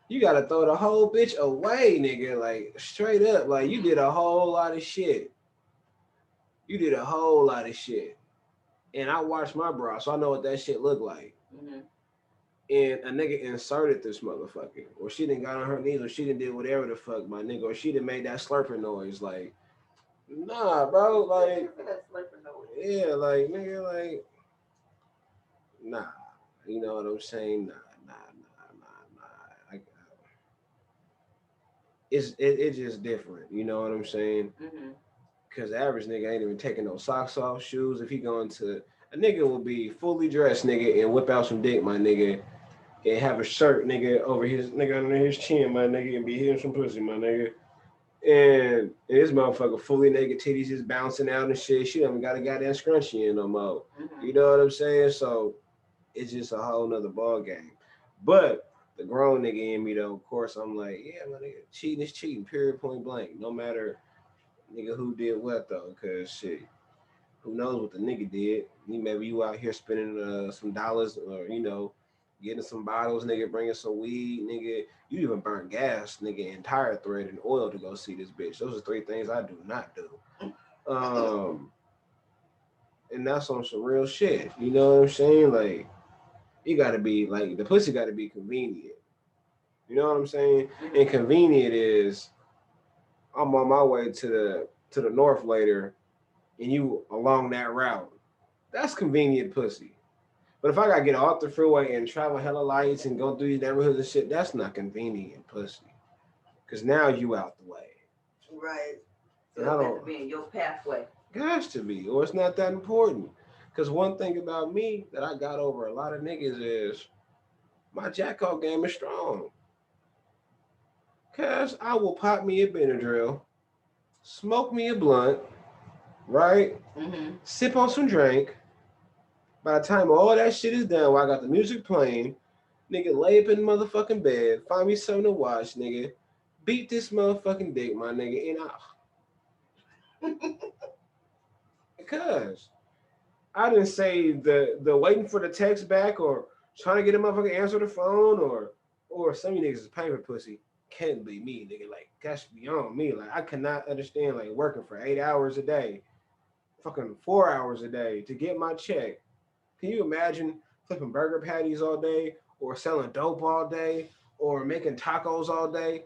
you gotta throw the whole bitch away, nigga. Like straight up. Like you did a whole lot of shit. You did a whole lot of shit. And I watched my bra, so I know what that shit looked like. Mm-hmm. And a nigga inserted this motherfucker. Or she done got on her knees, or she done did whatever the fuck, my nigga, or she done made that slurping noise. Like, nah, bro. Like, For that slipper noise. yeah, like, nigga, like, nah. You know what I'm saying? Nah. It's just different. You know what I'm saying? Mm-hmm. Because the average nigga ain't even taking no socks off, shoes. If he going to a nigga will be fully dressed, nigga, and whip out some dick, my nigga, and have a shirt, nigga, over his nigga under his chin, my nigga, and be hitting some pussy, my nigga. And this motherfucker fully naked, titties just bouncing out and shit. She don't even got a goddamn scrunchie in no more. Mm-hmm. You know what I'm saying? So it's just a whole nother ball game. But the grown nigga in me though, of course, I'm like, yeah, my nigga, cheating is cheating, period, point blank. No matter nigga who did what though, cause shit, who knows what the nigga did? Maybe you out here spending some dollars, or you know, getting some bottles, nigga, bringing some weed, nigga. You even burn gas, nigga, and tire thread and oil to go see this bitch. Those are three things I do not do. Um, and that's on some real shit. You know what I'm saying? Like, you gotta be like the pussy gotta be convenient. You know what I'm saying? And Mm-hmm. convenient is I'm on my way to the north later, and you along that route. That's convenient pussy. But if I gotta get off the freeway and travel hella lights and go through these neighborhoods and shit, that's not convenient pussy. Cause now you out the way. Right. So And I it has to don't be in your pathway. it has to be, or it's not that important. Because one thing about me that I got over a lot of niggas is my jack off game is strong. Cause I will pop me a Benadryl, smoke me a blunt, right? Mm-hmm. Sip on some drink. By the time all that shit is done, while I got the music playing, nigga lay up in the motherfucking bed, find me something to watch, nigga. Beat this motherfucking dick, my nigga, and cause I didn't say the waiting for the text back or trying to get a motherfucker answer the phone or some of you niggas is paying for pussy. Can't be me, nigga. Like that's beyond me. Like I cannot understand like working for 8 hours a day, fucking 4 hours a day to get my check. Can you imagine flipping burger patties all day or selling dope all day or making tacos all day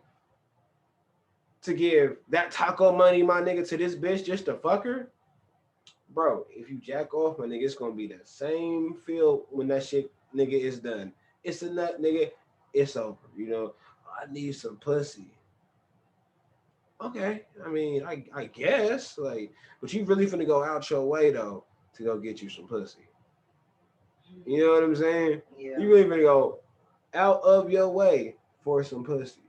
to give that taco money, my nigga, to this bitch just to fuck her? Bro, if you jack off, my nigga, it's gonna be the same feel when that shit, nigga, is done. It's a nut, nigga. It's over. You know, I need some pussy. Okay, I mean, I guess like, but you really finna go out your way though to go get you some pussy. You know what I'm saying? Yeah. You really finna go out of your way for some pussy.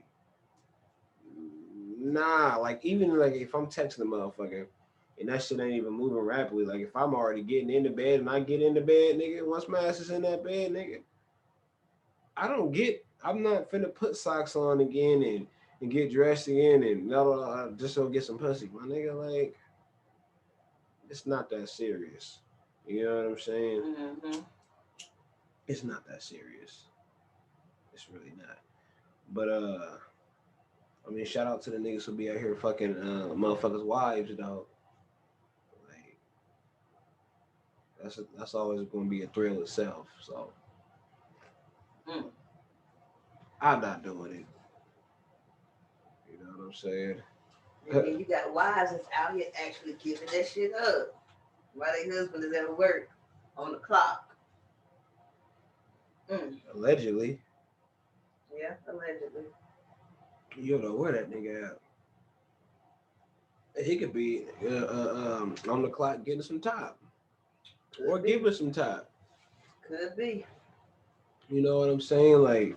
Nah, like even like if I'm texting a motherfucker and that shit ain't even moving rapidly, like if I'm already getting into bed and I get into bed, nigga, once my ass is in that bed, nigga, I'm not finna put socks on again and get dressed again and blah, blah, blah, just so get some pussy. My nigga, like, it's not that serious. You know what I'm saying? Mm-hmm. It's not that serious. It's really not. But I mean, shout out to the niggas who be out here fucking motherfuckers' wives, though. Like that's always going to be a thrill itself. So Mm. I'm not doing it. You know what I'm saying? And then you got wives that's out here actually giving that shit up while their husband is at work on the clock. Mm. Allegedly, Yeah, allegedly. you don't know where that nigga at. He could be on the clock getting some top or Could be. giving some top. Could be. You know what I'm saying? Like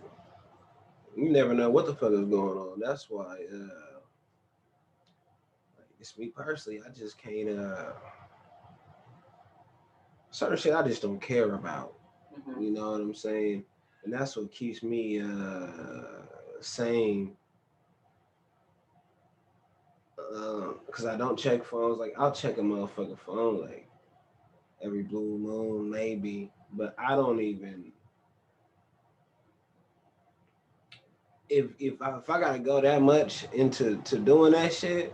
you never know what the fuck is going on. That's why, like, it's me personally. I just can't. Certain shit I just don't care about. Mm-hmm. You know what I'm saying? And that's what keeps me sane. Because I don't check phones. Like I'll check a motherfucking phone like every blue moon maybe, but I don't even. If I gotta go that much into to doing that shit,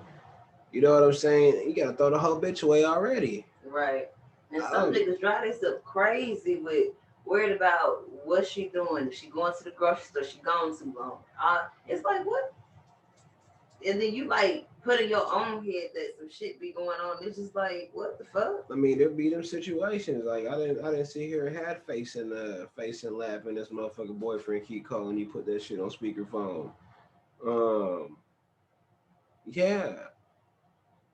you know what I'm saying? You gotta throw the whole bitch away already. Right. And I some don't. niggas drive themselves crazy with worried about what she doing. If she going to the grocery store, she gone too long. It's like what? And then you like put in your own head that some shit be going on. It's just like what the fuck? I mean, there be them situations like I didn't see her had facing laughing. This motherfucking boyfriend keep calling you, put that shit on speakerphone. Um, yeah,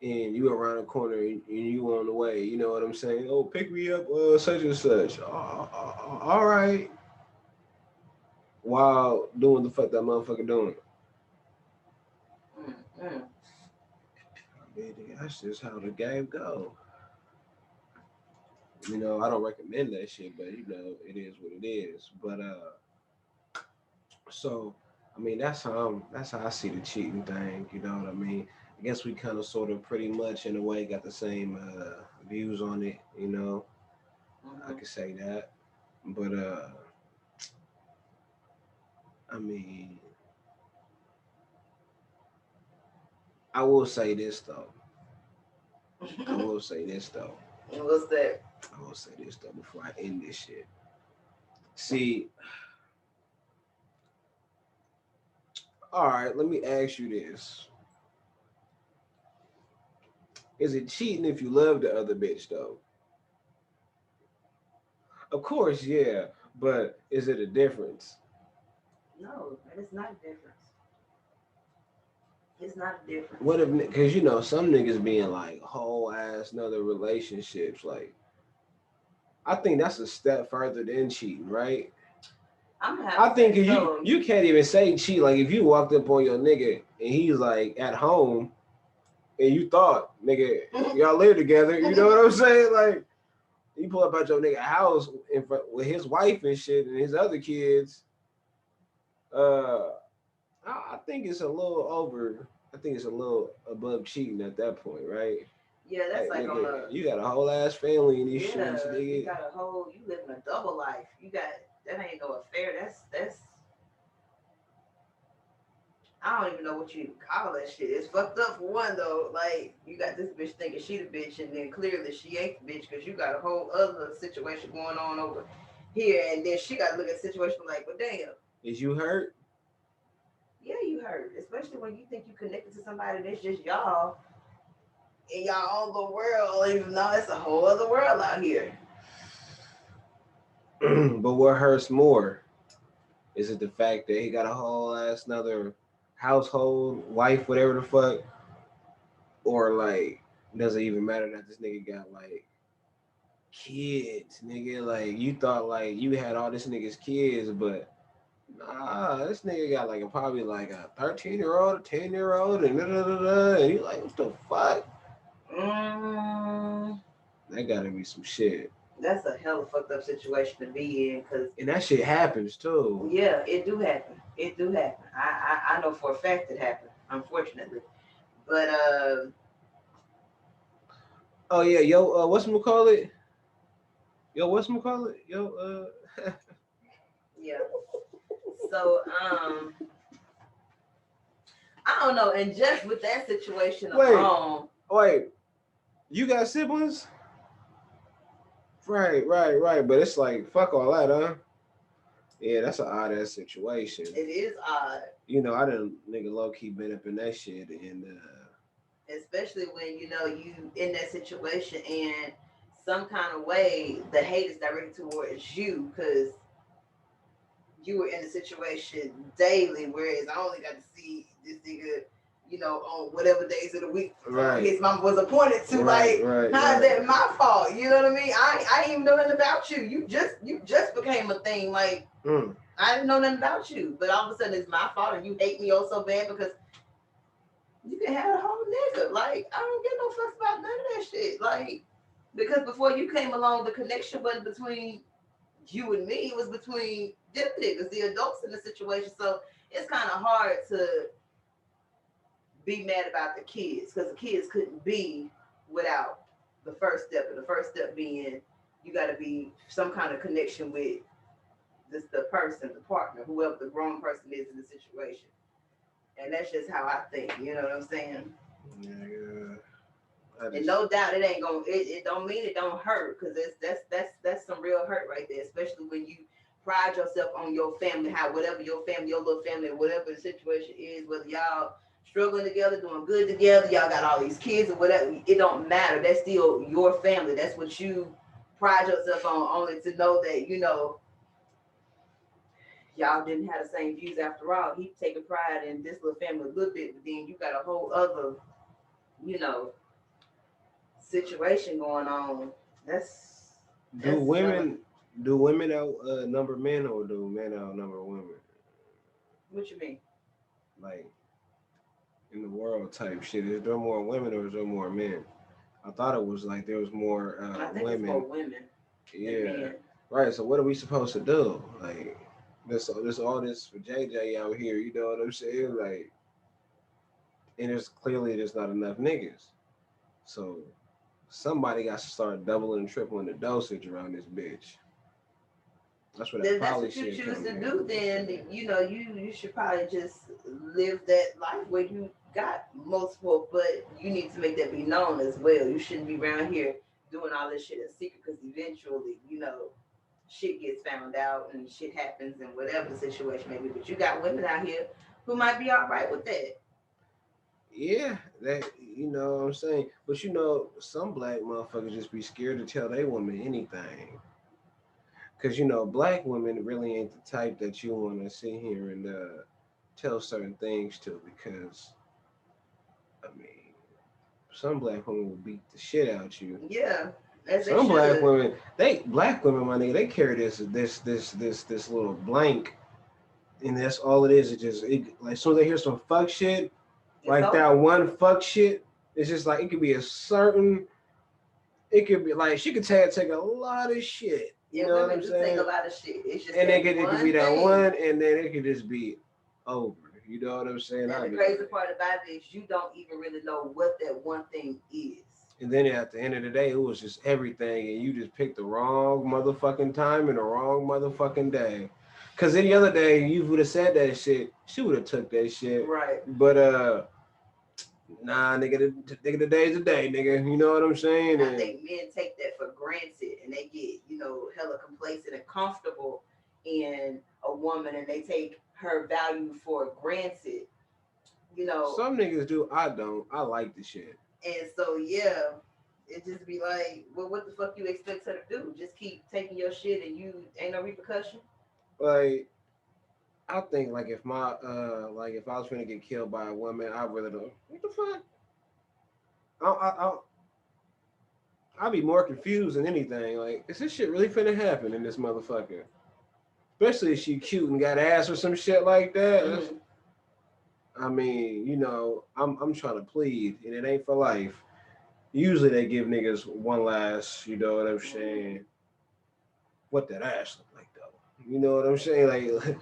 and you around the corner and you on the way. You know what I'm saying? Oh, pick me up, such and such. All right. While doing the fuck that motherfucker doing. Mm-hmm. I mean, that's just how the game go. You know, I don't recommend that shit, but you know, it is what it is. But so I mean, that's how I see the cheating thing. You know what I mean? I guess we kind of sort of pretty much in a way got the same views on it. You know, I Mm-hmm. could say that. But I mean, I will say this though. I will say this though. And what's that? I will say this though before I end this shit. See, all right, let me ask you this. Is it cheating if you love the other bitch though? Of course, yeah, but is it a difference? No, that is not a difference. It's not a difference. What if, because you know, some niggas being like whole ass another relationships, like I think that's a step further than cheating, right? I'm gonna have I to think say you so. you can't even say cheat. Like if you walked up on your nigga and he's like at home and you thought, nigga, y'all live together, you know what I'm saying? Like you pull up at your nigga house in front with his wife and shit and his other kids. Uh, I think it's a little over. I think it's a little above cheating at that point, right? Yeah, that's Like like on nigga, a you got a whole ass family in these streets, yeah. You nigga. got a whole. You living a double life. You got that ain't no affair. That's. I don't even know what you call that shit. It's fucked up for one though. Like you got this bitch thinking she the bitch, and then clearly she ain't the bitch because you got a whole other situation going on over here, and then she got to look at the situation like, well, damn. Is you hurt? Yeah, you hurt, especially when you think you connected to somebody that's just y'all in y'all own little world, even though it's a whole other world out here. But what hurts more? Is it the fact that he got a whole ass another household, wife, whatever the fuck? Or like, does it even matter that this nigga got like kids, nigga? Like you thought like you had all this nigga's kids, but nah, this nigga got like probably like a 13-year-old, a 10-year-old, and da da da da. And you like, what the fuck? Mm, That gotta be some shit. that's a hell of fucked up situation to be in, cause And that shit happens too. yeah, it do happen. It do happen. I know for a fact it happened, unfortunately. But Oh yeah, yo, what's call it? Yo, what's call it? Yo, yeah. So I don't know. And just with that situation wait, alone, wait, you got siblings? Right, right, right. But it's like fuck all that, huh? Yeah, that's an odd ass situation. it is odd, You know, I didn't nigga low key been up in that shit, and especially when you know you in that situation and some kind of way the hate is directed towards you because you were in a situation daily, whereas I only got to see this nigga, you know, on whatever days of the week right, his mom was appointed to. right, Like, right, how is right. that my fault? You know what I mean? I ain't even know nothing about you. You just became a thing. Like, Mm. I didn't know nothing about you, but all of a sudden it's my fault, and you hate me oh so bad because you can have a whole nigga. Like, I don't get no fucks about none of that shit. Like, because before you came along, the connection wasn't between you and me, it was between them niggas, the adults in the situation. So it's kind of hard to be mad about the kids because the kids couldn't be without the first step. And the first step being you got to be some kind of connection with this the person, the partner, whoever the grown person is in the situation. And that's just how I think. You know what I'm saying? Yeah, And no doubt it ain't gonna it don't mean it don't hurt because that's some real hurt right there, especially when you pride yourself on your family, how whatever your family, your little family, whatever the situation is, whether y'all struggling together, doing good together, y'all got all these kids or whatever, it don't matter. That's still your family. That's what you pride yourself on, only to know that, you know, y'all didn't have the same views after all. He taking pride in this little family a little bit, but then you got a whole other, you know, situation going on. That's do that's hella. women do women out number men or do men outnumber women? What you mean? Like in the world type shit. Is there more women or is there more men? I thought it was like there was more I think it's more women. women than Yeah. men. Right. So what are we supposed to do? Like this all this for JJ out here, you know what I'm saying? Like and there's clearly there's not enough niggas. So somebody got to start doubling and tripling the dosage around this bitch. That's where that If that's poly what you shit choose come to in. You know do, what I'm then saying? you know you should probably just live that life where you got multiple, but you need to make that be known as well. You shouldn't be around here doing all this shit in secret because eventually, you know, shit gets found out and shit happens and whatever the situation may be. But you got women out here who might be all right with that. Yeah, that you know what I'm saying. But you know, some black motherfuckers just be scared to tell their woman anything. Cause you know, black women really ain't the type that you want to sit here and tell certain things to. Because I mean, some black women will beat the shit out you. Yeah, As they Some black should. women, black women, my nigga, they carry this little blank, and that's all it is. It just like as soon as they hear some fuck shit, It's like that over. one fuck shit, it's just like it could be a certain. It could be like she could take a lot of shit. You And know what women I'm do take a saying? lot of shit. It's just And that it could be one that thing. one, and then it could just be over. You know what I'm saying? And I'll the be crazy like, part about it is you don't even really know what that one thing is. and then at the end of the day, it was just everything, and you just picked the wrong motherfucking time and the wrong motherfucking day. Cause any other day you would have said that shit, she would have took that shit. Right. But nah, nigga, today's the day, nigga. You know what I'm saying? And I And think men take that for granted and they get, hella complacent and comfortable in a woman and they take her value for granted, you know. some niggas do, I don't. I like the shit. And so, yeah, it just be like, well, what the fuck you expect her to do? Just keep taking your shit and you ain't no repercussion? Like, I think like if my like if I was gonna get killed by a woman, I really don't. What the fuck? I'd be more confused than anything. Like, is this shit really finna happen in this motherfucker? Especially if she cute and got ass or some shit like that. Mm-hmm. I mean, I'm trying to plead, and it ain't for life. Usually they give niggas one last, you know what I'm saying? What that ass look like though? You know what I'm saying? Like,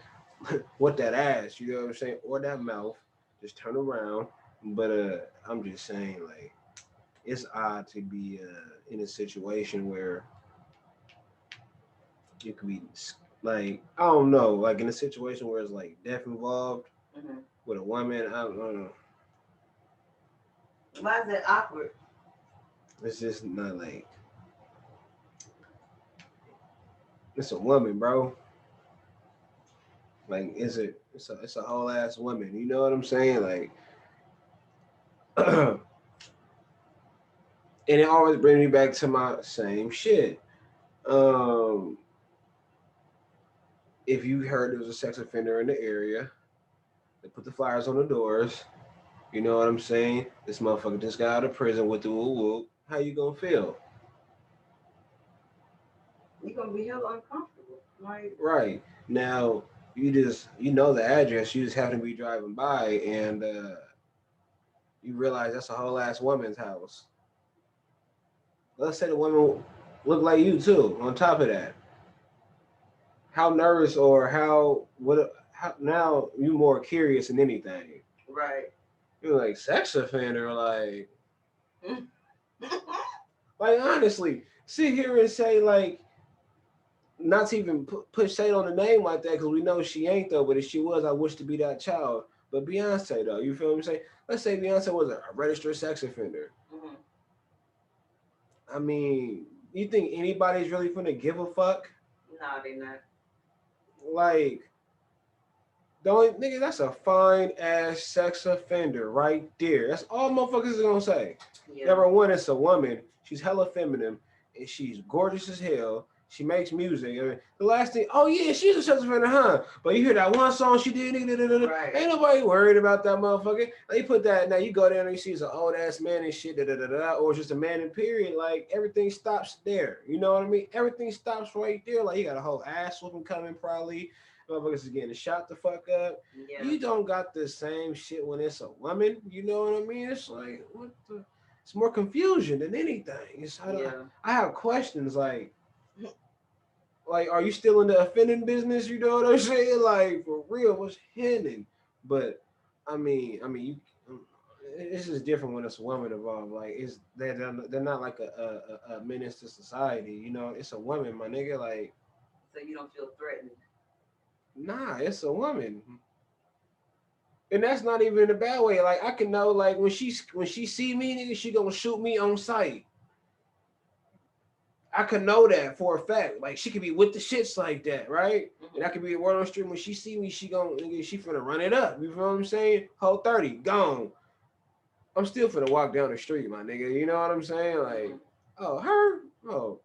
what that ass? You know what I'm saying? Or that mouth? Just turn around. But I'm just saying, like, it's odd to be in a situation where you could be like, I don't know, like in a situation where it's like death involved Mm-hmm. with a woman. I don't know. Why is that awkward? It's just not like it's a woman, bro. Like, is it? It's a whole ass woman. You know what I'm saying? Like, and it always brings me back to my same shit. Um, if you heard there was a sex offender in the area, they put the flyers on the doors. You know what I'm saying? This motherfucker just got out of prison with the woo woo. How you gonna feel? You're gonna be hella uncomfortable. Like, Right now, you know the address. You just happen to be driving by, and you realize that's a whole ass woman's house. Let's say the woman look like you too. On top of that, how nervous or how now you more curious than anything. right. You're like sex offender, like honestly, sit here and say like not to even put shade on the name like that because we know she ain't though. But if she was, I wish to be that child. But Beyonce though, you feel me? Say let's say Beyonce was a registered sex offender. Mm-hmm. I mean, you think anybody's really gonna give a fuck? No, they not. Like, the only nigga, that's a fine ass sex offender right there. That's all motherfuckers is gonna say. Yeah. Number one, it's a woman. She's hella feminine and she's gorgeous as hell. She makes music. I mean, the last thing, oh yeah, she's a sex offender, huh? But you hear that one song she did, Right. ain't nobody worried about that motherfucker. Now you put that, now you go there and you see it's an old ass man and shit, or it's just a man in period. Like everything stops there. You know what I mean? Everything stops right there. Like you got a whole ass whooping coming probably. Motherfuckers is getting shot the fuck up. Yeah. You don't got the same shit when it's a woman. You know what I mean? It's like what the. It's more confusion than anything. Yeah. I have questions like, are you still in the offending business? You know what I'm saying? Like, for real, what's happening? But you. It's just different when it's a woman involved. Like, they're not like a menace to society. You know, it's a woman, my nigga. Like, So you don't feel threatened. nah, it's a woman, and that's not even in a bad way. Like, I can know, like, when she see me, nigga, she gonna shoot me on sight. I could know that for a fact. Like she could be with the shits like that, right? Mm-hmm. And I could be a word on the street when she see me, she finna run it up. You feel what I'm saying? Whole 30, gone. I'm still finna walk down the street, my nigga. You know what I'm saying? Like, oh, her? Oh,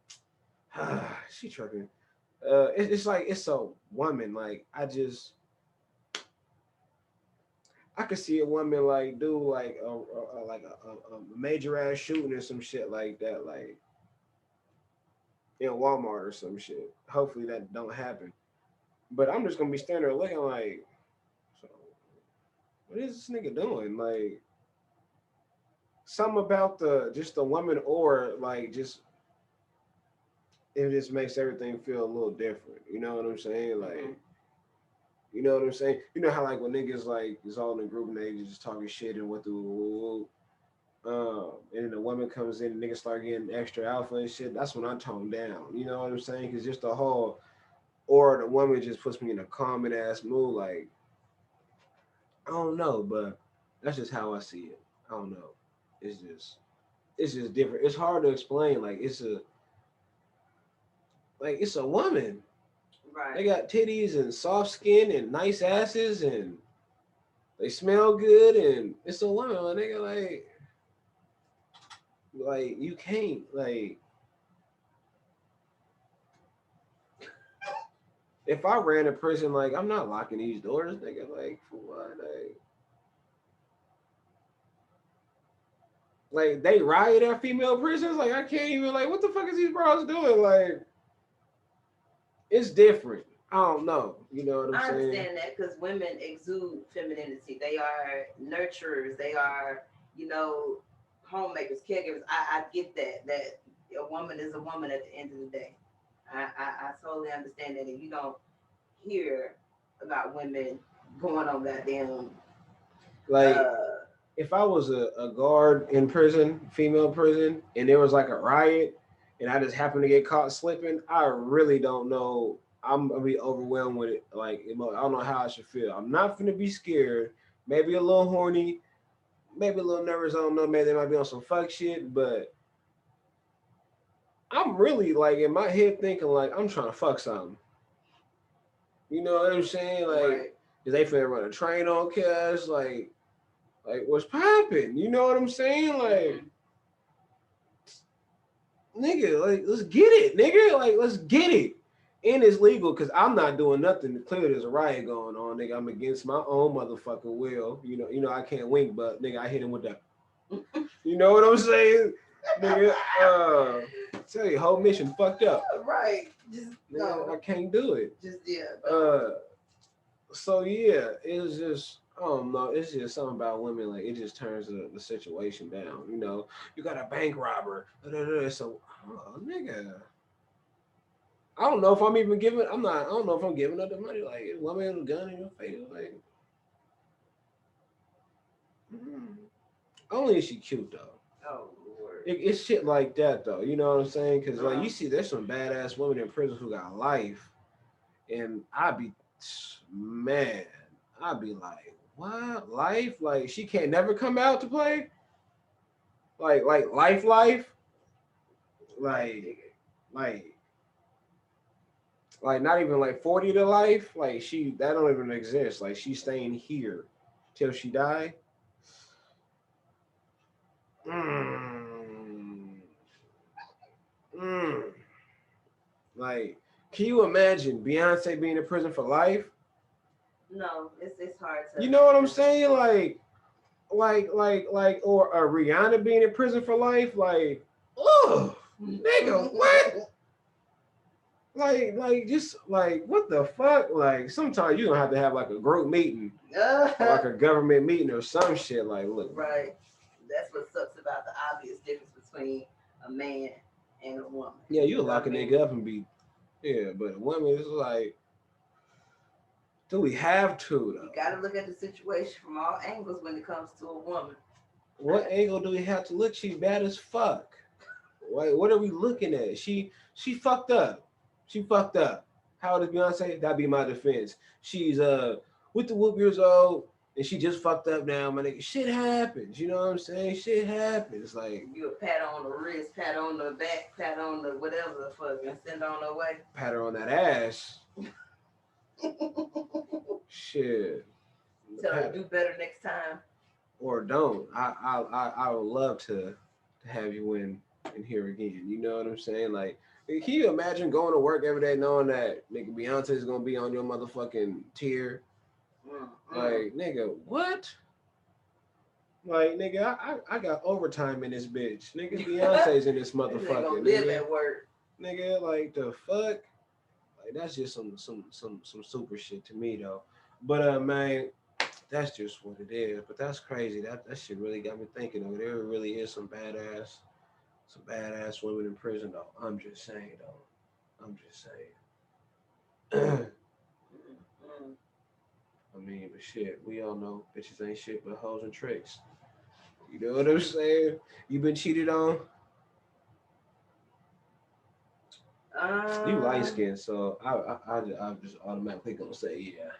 she tripping. It's like it's a woman. Like I could see a woman like do like a major ass shooting or some shit like that. Like in Walmart or some shit. Hopefully that don't happen. But I'm just gonna be standing there looking like, so what is this nigga doing? Like something about the just the woman or like just it just makes everything feel a little different. You know what I'm saying? Mm-hmm. Like you know what I'm saying? You know how like when niggas like is all in a group and they just talking shit and what the and then the woman comes in and niggas start getting extra alpha and shit. That's when I tone down. You know what I'm saying? Because just the whole or the woman just puts me in a calming ass mood. Like I don't know, but that's just how I see it. I don't know. It's just it's just different. It's hard to explain. Like it's a woman. They Right. got titties and soft skin and nice asses and they smell good and it's a woman. My nigga, like you can't like if I ran a prison, like I'm not locking these doors, nigga. Like for what? Like they riot at female prisons. Like I can't even like what the fuck is these bros doing? Like it's different. I don't know. You know what I'm I saying? understand that because women exude femininity. They are nurturers. They are, you know, homemakers, caregivers. I get that. That a woman is a woman at the end of the day. I totally understand that. And you don't hear about women going on goddamn. Like Uh, if I was a guard in prison, female prison, and there was like a riot, and I just happened to get caught slipping, I really don't know. I'm gonna be overwhelmed with it. Like I don't know how I should feel. I'm not gonna be scared. Maybe a little horny. Maybe a little nervous. I don't know. Maybe they might be on some fuck shit, but I'm really like in my head thinking like I'm trying to fuck something. You know what I'm saying? Like, right. is they finna run a train on Cash? Like what's popping? You know what I'm saying? Like, Hmm. nigga, like let's get it, nigga. Like let's get it. And it's legal because I'm not doing nothing. Clearly, there's a riot going on, nigga. I'm against my own motherfucking will. I can't wink, but nigga, I hit him with that. You know what I'm saying, nigga? Tell you, whole mission fucked up, Right. Just nigga. I no. can't do it. Just yeah. Don't. Uh, so yeah, it was just I don't know. It's just something about women. Like it just turns the situation down. You got a bank robber. So, nigga, I don't know if I'm even giving. I'm not. I don't know if I'm giving up the money. Like a woman with a gun in your face. Like, mm, only if she cute though. Oh Lord. It's shit like that though. You know what I'm saying? Because like Uh, you see, there's some badass women in prison who got life, and I'd be man. I'd be like, what life? Like she can't never come out to play. Life, right. like like like not even like 40 to life. Like she that don't even exist. Like she's staying here till she die. Mm, mm. Like, can you imagine Beyonce being in prison for life? No, it's hard You to. know what I'm saying? Or Rihanna being in prison for life. Like, oh, nigga, what? Just like what the fuck? Like sometimes you don't have to have like a group meeting or like a government meeting or some shit. Like, look, man. Right. That's what sucks about the obvious difference between a man and a woman. Yeah, you You know what lock I a mean? nigga up and be yeah, but women is like, do we have to You though? got to look at the situation from all angles when it comes to a woman. What angle do we have to look? She bad as fuck. Wait, what are we looking at? She fucked up. She fucked up. How old is Beyonce? That'd be my defense. She's with the whoop years old and she just fucked up now, my nigga. Shit happens. You know what I'm saying? Shit happens. Like You a pat on the wrist, pat on the back, pat on the whatever the fuck, and send on her way. pat her on that ass. Shit. Tell her to Pat do better next time. or don't. I would love to have you in here again. You know what I'm saying? Like, can you imagine going to work every day knowing that nigga Beyonce is gonna be on your motherfucking tier? Mm-mm. Like, nigga, what? Like, nigga, I got overtime in this bitch. Nigga, Beyonce's in this They gonna motherfucker, live nigga. at work. nigga. Like the fuck. Like that's just some super shit to me though. But man, that's just what it is. But that's crazy. That shit really got me thinking though. There really is some badass women in prison though. I'm just saying though. I'm just saying. Mm-mm. I mean, but shit, we all know bitches ain't shit but hoes and tricks. You know what I'm saying? You been cheated on? You light Um, skinned, so I'm just automatically gonna say yeah.